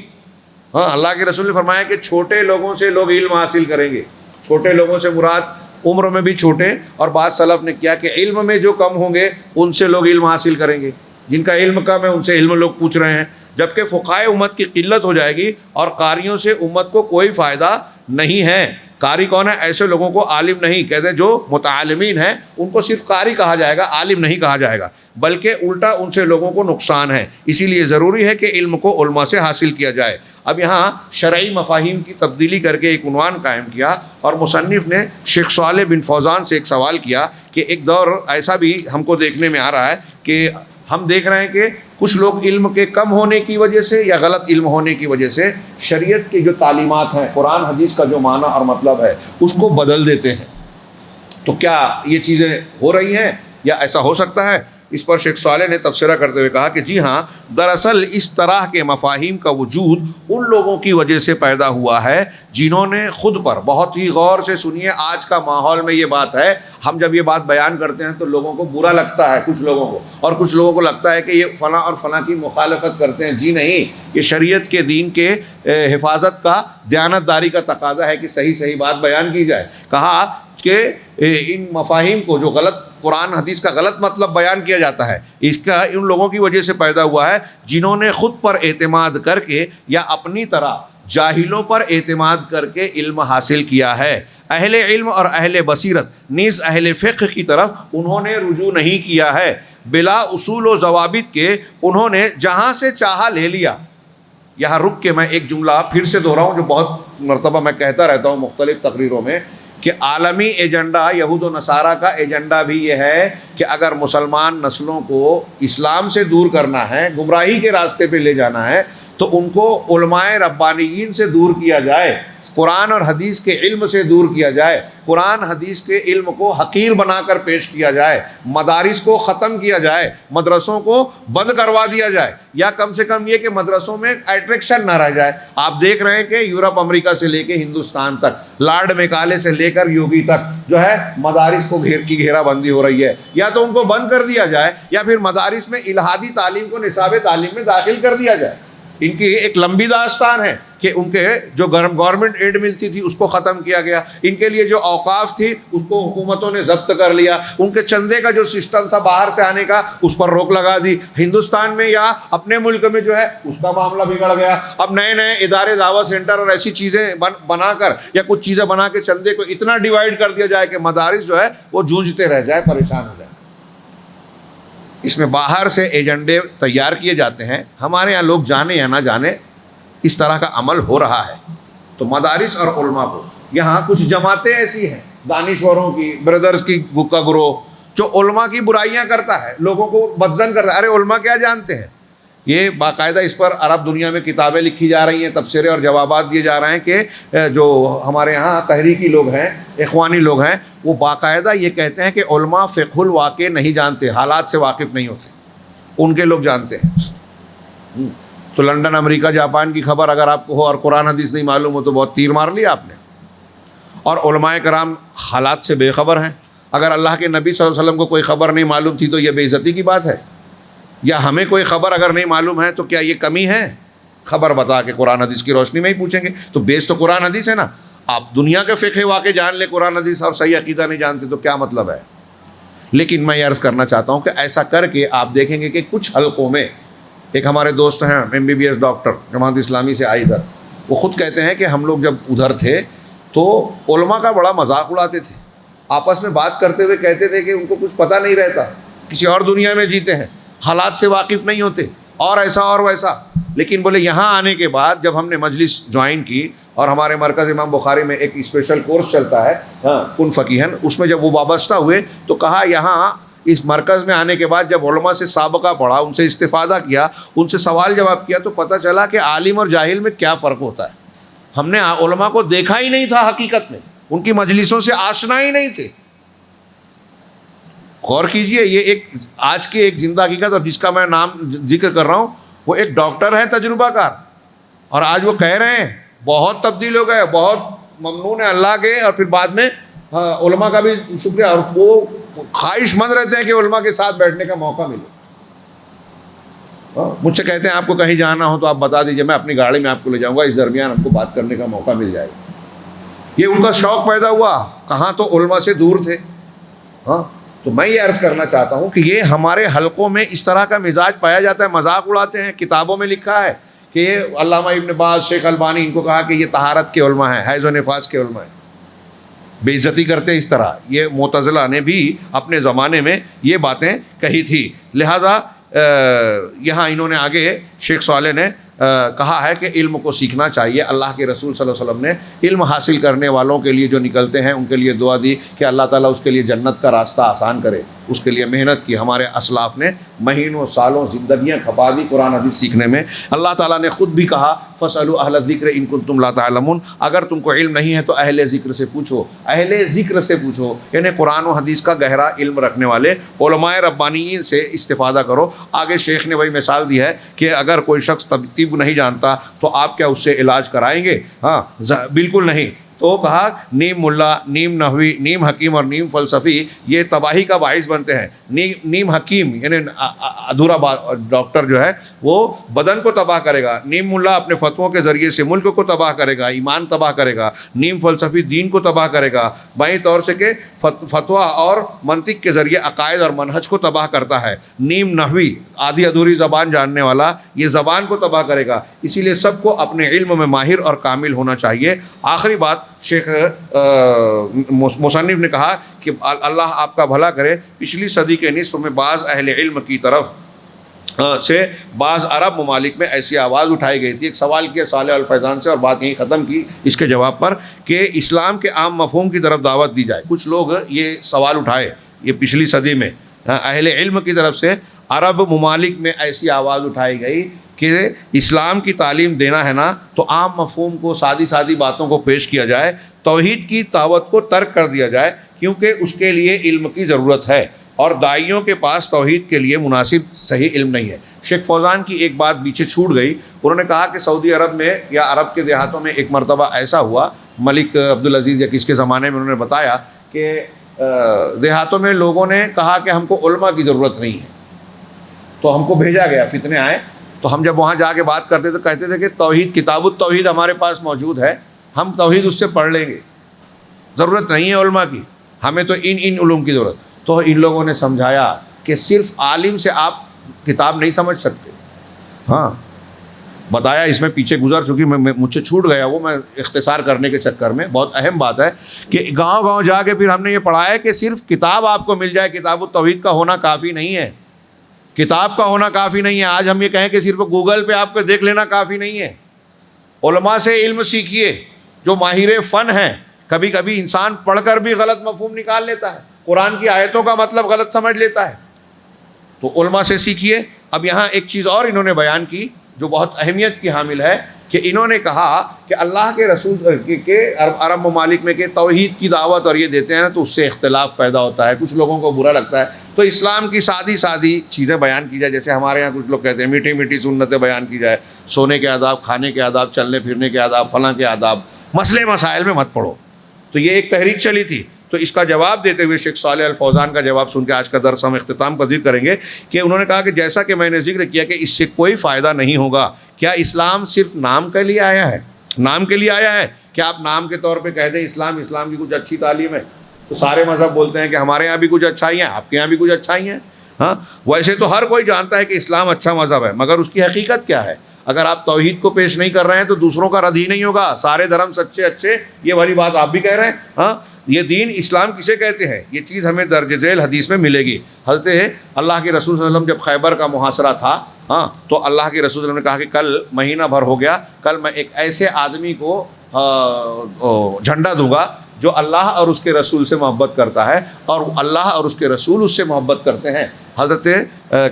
ہاں، اللہ کے رسول نے فرمایا کہ چھوٹے لوگوں سے لوگ علم حاصل کریں گے. چھوٹے لوگوں سے مراد عمر میں بھی چھوٹے، اور بعض سلف نے کیا کہ علم میں جو کم ہوں گے ان سے لوگ علم حاصل کریں گے. جن کا علم کم ہے ان سے علم لوگ پوچھ رہے ہیں، جبکہ فقہائے امت کی قلت ہو جائے گی اور قاریوں سے امت کو کوئی فائدہ نہیں ہے. قاری کون ہے؟ ایسے لوگوں کو عالم نہیں کہتے جو متعلمین ہیں، ان کو صرف قاری کہا جائے گا، عالم نہیں کہا جائے گا، بلکہ الٹا ان سے لوگوں کو نقصان ہے. اسی لیے ضروری ہے کہ علم کو علماء سے حاصل کیا جائے. اب یہاں شرعی مفاہیم کی تبدیلی کر کے ایک عنوان قائم کیا، اور مصنف نے شیخ صالح بن فوزان سے ایک سوال کیا کہ ایک دور ایسا بھی ہم کو دیکھنے میں آ رہا ہے کہ ہم دیکھ رہے ہیں کہ کچھ لوگ علم کے کم ہونے کی وجہ سے یا غلط علم ہونے کی وجہ سے شریعت کی جو تعلیمات ہیں، قرآن حدیث کا جو معنی اور مطلب ہے، اس کو بدل دیتے ہیں. تو کیا یہ چیزیں ہو رہی ہیں یا ایسا ہو سکتا ہے؟ اس پر شیخ صالح نے تبصرہ کرتے ہوئے کہا کہ جی ہاں، دراصل اس طرح کے مفاہیم کا وجود ان لوگوں کی وجہ سے پیدا ہوا ہے جنہوں نے خود پر بہت ہی غور سے سنیے. آج کا ماحول میں یہ بات ہے، ہم جب یہ بات بیان کرتے ہیں تو لوگوں کو برا لگتا ہے، کچھ لوگوں کو، اور کچھ لوگوں کو لگتا ہے کہ یہ فلاں اور فلاں کی مخالفت کرتے ہیں. جی نہیں، یہ شریعت کے دین کے حفاظت کا، دیانتداری کا تقاضا ہے کہ صحیح صحیح بات بیان کی جائے. کہا کہ ان مفاہیم کو جو غلط قرآن حدیث کا غلط مطلب بیان کیا جاتا ہے، اس کا ان لوگوں کی وجہ سے پیدا ہوا ہے جنہوں نے خود پر اعتماد کر کے یا اپنی طرح جاہلوں پر اعتماد کر کے علم حاصل کیا ہے. اہل علم اور اہل بصیرت نیز اہل فقہ کی طرف انہوں نے رجوع نہیں کیا ہے. بلا اصول و ضوابط کے انہوں نے جہاں سے چاہا لے لیا. یہاں رک کے میں ایک جملہ پھر سے دہراؤں جو بہت مرتبہ میں کہتا رہتا ہوں مختلف تقریروں میں، کہ عالمی ایجنڈا یہود و نصارہ کا ایجنڈا بھی یہ ہے کہ اگر مسلمان نسلوں کو اسلام سے دور کرنا ہے، گمراہی کے راستے پہ لے جانا ہے، تو ان کو علماء ربانیین سے دور کیا جائے، قرآن اور حدیث کے علم سے دور کیا جائے، قرآن حدیث کے علم کو حقیر بنا کر پیش کیا جائے، مدارس کو ختم کیا جائے، مدرسوں کو بند کروا دیا جائے، یا کم سے کم یہ کہ مدرسوں میں اٹریکشن نہ رہ جائے. آپ دیکھ رہے ہیں کہ یورپ امریکہ سے لے کے ہندوستان تک، لارڈ میکالے سے لے کر یوگی تک جو ہے مدارس کو گھیرا بندی ہو رہی ہے. یا تو ان کو بند کر دیا جائے یا پھر مدارس میں الہادی تعلیم کو نصاب تعلیم میں داخل کر دیا جائے. ان کی ایک لمبی داستان ہے کہ ان کے جو گورنمنٹ ایڈ ملتی تھی اس کو ختم کیا گیا، ان کے لیے جو اوقاف تھی اس کو حکومتوں نے ضبط کر لیا، ان کے چندے کا جو سسٹم تھا باہر سے آنے کا اس پر روک لگا دی. ہندوستان میں یا اپنے ملک میں جو ہے اس کا معاملہ بگڑ گیا. اب نئے نئے ادارے، دعوت سینٹر اور ایسی چیزیں بنا کر یا کچھ چیزیں بنا کے چندے کو اتنا ڈیوائڈ کر دیا جائے کہ مدارس جو ہے وہ جونجتے رہ جائے، پریشان ہو جائے. اس میں باہر سے ایجنڈے تیار کیے جاتے ہیں. ہمارے یہاں لوگ جانے یا نہ جانے اس طرح کا عمل ہو رہا ہے. تو مدارس اور علماء کو، یہاں کچھ جماعتیں ایسی ہیں دانشوروں کی، بردرز کی کا گروہ، جو علماء کی برائیاں کرتا ہے، لوگوں کو بدظن کرتا ہے. ارے علماء کیا جانتے ہیں؟ یہ باقاعدہ اس پر عرب دنیا میں کتابیں لکھی جا رہی ہیں، تبصرے اور جوابات دیے جا رہے ہیں کہ جو ہمارے ہاں تحریکی لوگ ہیں، اخوانی لوگ ہیں، وہ باقاعدہ یہ کہتے ہیں کہ علماء فقہ الواقع نہیں جانتے، حالات سے واقف نہیں ہوتے، ان کے لوگ جانتے ہیں. تو لندن، امریکہ، جاپان کی خبر اگر آپ کو ہو اور قرآن حدیث نہیں معلوم ہو تو بہت تیر مار لیا آپ نے. اور علماء کرام حالات سے بے خبر ہیں. اگر اللہ کے نبی صلی اللہ علیہ وسلم کو کوئی خبر نہیں معلوم تھی تو یہ بے عزتی کی بات ہے. یا ہمیں کوئی خبر اگر نہیں معلوم ہے تو کیا یہ کمی ہے؟ خبر بتا کے قرآن حدیث کی روشنی میں ہی پوچھیں گے. تو بیس تو قرآن حدیث ہے نا. آپ دنیا کے فقہ واقع جان لیں قرآن حدیث اور صحیح عقیدہ نہیں جانتے تو کیا مطلب ہے؟ لیکن میں یہ عرض کرنا چاہتا ہوں کہ ایسا کر کے آپ دیکھیں گے کہ کچھ حلقوں میں، ایک ہمارے دوست ہیں MBBS ڈاکٹر جماعت اسلامی سے آئے ادھر، وہ خود کہتے ہیں کہ ہم لوگ جب ادھر تھے تو علماء کا بڑا مذاق اڑاتے تھے، آپس میں بات کرتے ہوئے کہتے تھے کہ ان کو کچھ پتہ نہیں رہتا، کسی اور دنیا میں جیتے ہیں، حالات سے واقف نہیں ہوتے، اور ایسا اور ویسا. لیکن بولے یہاں آنے کے بعد جب ہم نے مجلس جوائن کی، اور ہمارے مرکز امام بخاری میں ایک اسپیشل کورس چلتا ہے کن فقیہن، اس میں جب وہ وابستہ ہوئے تو کہا یہاں اس مرکز میں آنے کے بعد جب علماء سے سابقہ پڑھا، ان سے استفادہ کیا، ان سے سوال جواب کیا، تو پتہ چلا کہ عالم اور جاہل میں کیا فرق ہوتا ہے. ہم نے علماء کو دیکھا ہی نہیں تھا، حقیقت میں ان کی مجلسوں سے آشنا ہی نہیں تھے. غور کیجئے، یہ ایک آج کی ایک زندہ حقیقت، اور جس کا میں نام ذکر کر رہا ہوں وہ ایک ڈاکٹر ہے تجربہ کار، اور آج وہ کہہ رہے ہیں بہت تبدیل ہو گئے، بہت ممنون ہے اللہ کے، اور پھر بعد میں علماء کا بھی شکریہ، اور وہ خواہش مند رہتے ہیں کہ علماء کے ساتھ بیٹھنے کا موقع ملے. مجھ سے کہتے ہیں آپ کو کہیں جانا ہو تو آپ بتا دیجئے، میں اپنی گاڑی میں آپ کو لے جاؤں گا، اس درمیان ہم کو بات کرنے کا موقع مل جائے گا. یہ ان کا شوق پیدا ہوا، کہاں تو علماء سے دور تھے. تو میں یہ عرض کرنا چاہتا ہوں کہ یہ ہمارے حلقوں میں اس طرح کا مزاج پایا جاتا ہے، مذاق اڑاتے ہیں. کتابوں میں لکھا ہے کہ یہ علامہ ابن باز، شیخ البانی، ان کو کہا کہ یہ طہارت کے علماء ہیں، حیض و نفاس کے علماء ہیں، بے عزتی کرتے اس طرح. یہ معتزلہ نے بھی اپنے زمانے میں یہ باتیں کہی تھی. لہٰذا یہاں انہوں نے آگے شیخ صالح نے کہا ہے کہ علم کو سیکھنا چاہیے. اللہ کے رسول صلی اللہ علیہ وسلم نے علم حاصل کرنے والوں کے لیے جو نکلتے ہیں ان کے لیے دعا دی کہ اللہ تعالیٰ اس کے لیے جنت کا راستہ آسان کرے. اس کے لیے محنت کی. ہمارے اسلاف نے مہینوں سالوں زندگیاں کھپا دی قرآن حدیث سیکھنے میں. اللہ تعالیٰ نے خود بھی کہا فَاسْأَلُوا أَهْلَ الذِّكْرِ إِن كُنتُمْ لَا تَعْلَمُونَ. اگر تم کو علم نہیں ہے تو اہل ذکر سے پوچھو. اہل ذکر سے پوچھو یعنی قرآن و حدیث کا گہرا علم رکھنے والے علماء ربانیین سے استفادہ کرو. آگے شیخ نے وہی مثال دی ہے کہ اگر کوئی شخص طب نہیں جانتا تو آپ کیا اس سے علاج کرائیں گے؟ بالکل نہیں. تو کہا نیم ملا، نیم نحوی، نیم حکیم اور نیم فلسفی یہ تباہی کا باعث بنتے ہیں. نیم حکیم یعنی ادھورا ڈاکٹر جو ہے وہ بدن کو تباہ کرے گا. نیم ملا اپنے فتووں کے ذریعے سے ملک کو تباہ کرے گا، ایمان تباہ کرے گا. نیم فلسفی دین کو تباہ کرے گا، بائیں طور سے کہ فتویٰ اور منطق کے ذریعے عقائد اور منہج کو تباہ کرتا ہے. نیم نحوی آدھی ادھوری زبان جاننے والا یہ زبان کو تباہ کرے گا. اسی لیے سب کو اپنے علم میں ماہر اور کامل ہونا چاہیے. آخری بات شیخ مصنف نے کہا کہ اللہ آپ کا بھلا کرے، پچھلی صدی کے نصف میں بعض اہل علم کی طرف سے بعض عرب ممالک میں ایسی آواز اٹھائی گئی تھی. ایک سوال کیا صالح الفیضان سے اور بات یہیں ختم کی اس کے جواب پر کہ اسلام کے عام مفہوم کی طرف دعوت دی جائے. کچھ لوگ یہ سوال اٹھائے یہ پچھلی صدی میں اہل علم کی طرف سے عرب ممالک میں ایسی آواز اٹھائی گئی کہ اسلام کی تعلیم دینا ہے نا تو عام مفہوم کو، سادی سادی باتوں کو پیش کیا جائے، توحید کی دعوت کو ترک کر دیا جائے کیونکہ اس کے لیے علم کی ضرورت ہے اور داعیوں کے پاس توحید کے لیے مناسب صحیح علم نہیں ہے. شیخ فوزان کی ایک بات پیچھے چھوٹ گئی. انہوں نے کہا کہ سعودی عرب میں یا عرب کے دیہاتوں میں ایک مرتبہ ایسا ہوا، ملک عبدالعزیز یا کس کے زمانے میں، انہوں نے بتایا کہ دیہاتوں میں لوگوں نے کہا کہ ہم کو علماء کی ضرورت نہیں ہے، تو ہم کو بھیجا گیا، فتنے آئے. تو ہم جب وہاں جا کے بات کرتے تو کہتے تھے کہ توحید، کتاب التوحید ہمارے پاس موجود ہے، ہم توحید اس سے پڑھ لیں گے، ضرورت نہیں ہے علماء کی، ہمیں تو ان علوم کی ضرورت. تو ان لوگوں نے سمجھایا کہ صرف عالم سے آپ کتاب نہیں سمجھ سکتے. بتایا اس میں پیچھے گزر چکی، مجھ سے چھوٹ گیا وہ، میں اختصار کرنے کے چکر میں. بہت اہم بات ہے کہ گاؤں گاؤں جا کے پھر ہم نے یہ پڑھایا کہ صرف کتاب آپ کو مل جائے، کتاب التوحید کا ہونا کافی نہیں ہے، کتاب کا ہونا کافی نہیں ہے. آج ہم یہ کہیں کہ صرف گوگل پہ آپ کو دیکھ لینا کافی نہیں ہے. علماء سے علم سیکھیے جو ماہر فن ہیں. کبھی کبھی انسان پڑھ کر بھی غلط مفہوم نکال لیتا ہے، قرآن کی آیتوں کا مطلب غلط سمجھ لیتا ہے، تو علماء سے سیکھیے. اب یہاں ایک چیز اور انہوں نے بیان کی جو بہت اہمیت کی حامل ہے کہ انہوں نے کہا کہ اللہ کے رسول کے عرب ممالک میں کہ توحید کی دعوت اور یہ دیتے ہیں نا تو اس سے اختلاف پیدا ہوتا ہے، کچھ لوگوں کو برا لگتا ہے. تو اسلام کی سادی سادی چیزیں بیان کی جائے، جیسے ہمارے یہاں کچھ لوگ کہتے ہیں میٹھی میٹھی سنتیں بیان کی جائے، سونے کے آداب، کھانے کے آداب، چلنے پھرنے کے آداب، فلاں کے آداب، مسئلے مسائل میں مت پڑھو. تو یہ ایک تحریک چلی تھی. تو اس کا جواب دیتے ہوئے شیخ صالح الفوزان کا جواب سن کے آج کا درس ہم اختتام پذیر کریں گے کہ انہوں نے کہا کہ جیسا کہ میں نے ذکر کیا کہ اس سے کوئی فائدہ نہیں ہوگا. کیا اسلام صرف نام کے لیے آیا ہے؟ نام کے لیے آیا ہے؟ کیا آپ نام کے طور پہ کہہ دیں اسلام کی کچھ اچھی تعلیم ہے؟ تو سارے مذہب بولتے ہیں کہ ہمارے یہاں بھی کچھ اچھائی ہیں، آپ کے یہاں بھی کچھ اچھائی ہیں. ہاں، ویسے تو ہر کوئی جانتا ہے کہ اسلام اچھا مذہب ہے، مگر اس کی حقیقت کیا ہے؟ اگر آپ توحید کو پیش نہیں کر رہے ہیں تو دوسروں کا رد ہی نہیں ہوگا. سارے دھرم سچے اچھے، یہ والی بات آپ بھی کہہ رہے ہیں. ہاں، یہ دین اسلام کسے کہتے ہیں؟ یہ چیز ہمیں درج ذیل حدیث میں ملے گی. حضرت اللہ کے رسول صلی اللہ علیہ وسلم جب خیبر کا محاصرہ تھا، ہاں، تو اللہ کے رسول صلی اللہ علیہ وسلم نے کہا کہ کل مہینہ بھر ہو گیا، کل میں ایک ایسے آدمی کو جھنڈا دوں گا جو اللہ اور اس کے رسول سے محبت کرتا ہے اور اللہ اور اس کے رسول اس سے محبت کرتے ہیں. حضرت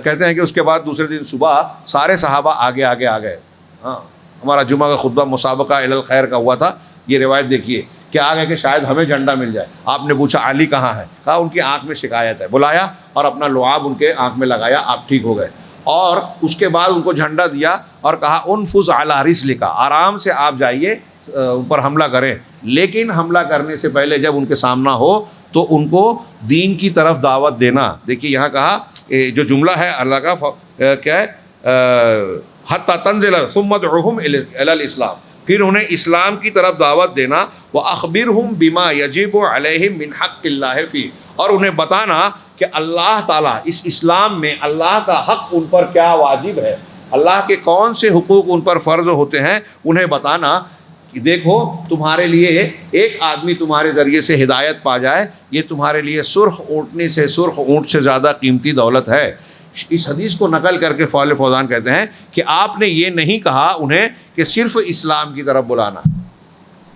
کہتے ہیں کہ اس کے بعد دوسرے دن صبح سارے صحابہ آگے آ گئے. ہاں، ہمارا جمعہ کا خطبہ مسابقہ الی الخیر کا ہوا تھا. یہ روایت دیکھیے کہ آ گئے کہ شاید ہمیں جھنڈا مل جائے. آپ نے پوچھا علی کہاں ہے؟ کہا ان کی آنکھ میں شکایت ہے. بلایا اور اپنا لعاب ان کے آنکھ میں لگایا، آپ ٹھیک ہو گئے. اور اس کے بعد ان کو جھنڈا دیا اور کہا انفذ علی رسلک، آرام سے آپ جائیے ان پر حملہ کریں، لیکن حملہ کرنے سے پہلے جب ان کے سامنا ہو تو ان کو دین کی طرف دعوت دینا. دیکھیے یہاں کہا جو جملہ ہے اللہ کا کیا ہے، حتی تنزل ثم ادعوہم الی الاسلام، پھر انہیں اسلام کی طرف دعوت دینا. وَأَخْبِرْهُمْ بِمَا يَجِبُ عَلَيْهِمْ مِنْ حَقِّ اللَّهِ فِيهِ، اور انہیں بتانا کہ اللہ تعالیٰ اس اسلام میں اللہ کا حق ان پر کیا واجب ہے، اللہ کے کون سے حقوق ان پر فرض ہوتے ہیں. انہیں بتانا کہ دیکھو تمہارے لیے ایک آدمی تمہارے ذریعے سے ہدایت پا جائے، یہ تمہارے لیے سرخ اونٹ سے زیادہ قیمتی دولت ہے. اس حدیث کو نقل کر کے فضل فوزان کہتے ہیں کہ آپ نے یہ نہیں کہا انہیں کہ صرف اسلام کی طرف بلانا.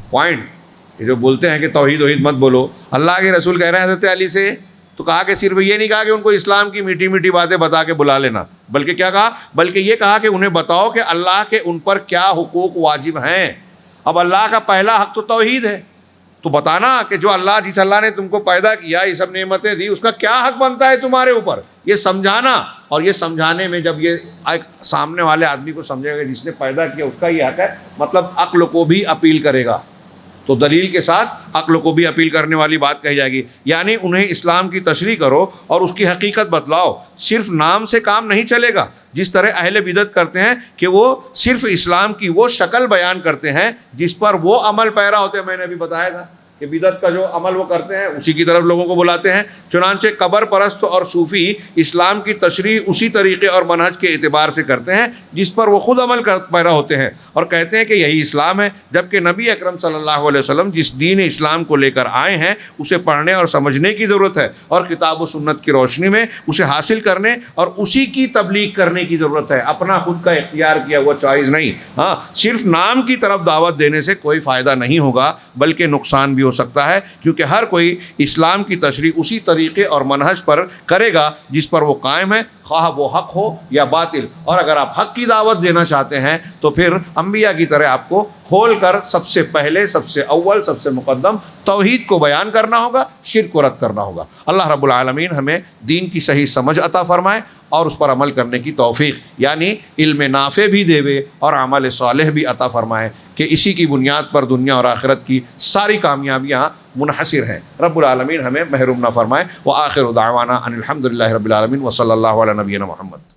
پوائنٹ یہ جو بولتے ہیں کہ توحید مت بولو، اللہ کے رسول کہہ رہے ہیں حضرت علی سے، تو کہا کہ صرف یہ نہیں کہا کہ ان کو اسلام کی میٹھی میٹھی باتیں بتا کے بلا لینا، بلکہ کیا کہا؟ بلکہ یہ کہا کہ انہیں بتاؤ کہ اللہ کے ان پر کیا حقوق واجب ہیں. اب اللہ کا پہلا حق تو توحید ہے، تو بتانا کہ جو اللہ جس اللہ نے تم کو پیدا کیا، یہ سب نعمتیں دی، اس کا کیا حق بنتا ہے تمہارے اوپر، یہ سمجھانا. اور یہ سمجھانے میں جب یہ ایک سامنے والے آدمی کو سمجھے گا جس نے پیدا کیا اس کا یہ حق ہے، مطلب عقل کو بھی اپیل کرے گا، تو دلیل کے ساتھ عقل کو بھی اپیل کرنے والی بات کہی جائے گی. یعنی انہیں اسلام کی تشریح کرو اور اس کی حقیقت بتلاؤ. صرف نام سے کام نہیں چلے گا، جس طرح اہل بدعت کرتے ہیں کہ وہ صرف اسلام کی وہ شکل بیان کرتے ہیں جس پر وہ عمل پیرا ہوتے ہیں. میں نے ابھی بتایا تھا کہ بدعت کا جو عمل وہ کرتے ہیں اسی کی طرف لوگوں کو بلاتے ہیں. چنانچہ قبر پرست اور صوفی اسلام کی تشریح اسی طریقے اور منہج کے اعتبار سے کرتے ہیں جس پر وہ خود عمل پیرا ہوتے ہیں، اور کہتے ہیں کہ یہی اسلام ہے، جبکہ نبی اکرم صلی اللہ علیہ وسلم جس دین اسلام کو لے کر آئے ہیں اسے پڑھنے اور سمجھنے کی ضرورت ہے، اور کتاب و سنت کی روشنی میں اسے حاصل کرنے اور اسی کی تبلیغ کرنے کی ضرورت ہے، اپنا خود کا اختیار کیا ہوا چوائس نہیں. ہاں، صرف نام کی طرف دعوت دینے سے کوئی فائدہ نہیں ہوگا بلکہ نقصان بھی ہو سکتا ہے، کیونکہ ہر کوئی اسلام کی تشریح اسی طریقے اور منہج پر کرے گا جس پر وہ قائم ہے، خواہ وہ حق ہو یا باطل. اور اگر آپ حق کی دعوت دینا چاہتے ہیں تو پھر انبیاء کی طرح آپ کو کھول کر سب سے پہلے، سب سے اول، سب سے مقدم توحید کو بیان کرنا ہوگا، شرک کو رد کرنا ہوگا. اللہ رب العالمین ہمیں دین کی صحیح سمجھ عطا فرمائے اور اس پر عمل کرنے کی توفیق، یعنی علم نافع بھی دے اور عمل صالح بھی عطا فرمائے کہ اسی کی بنیاد پر دنیا اور آخرت کی ساری کامیابیاں منحصر ہیں. رب العالمین ہمیں محروم نہ فرمائے. وآخر دعوانا ان الحمد للہ رب العالمین وصلی اللہ علی نبینا محمد.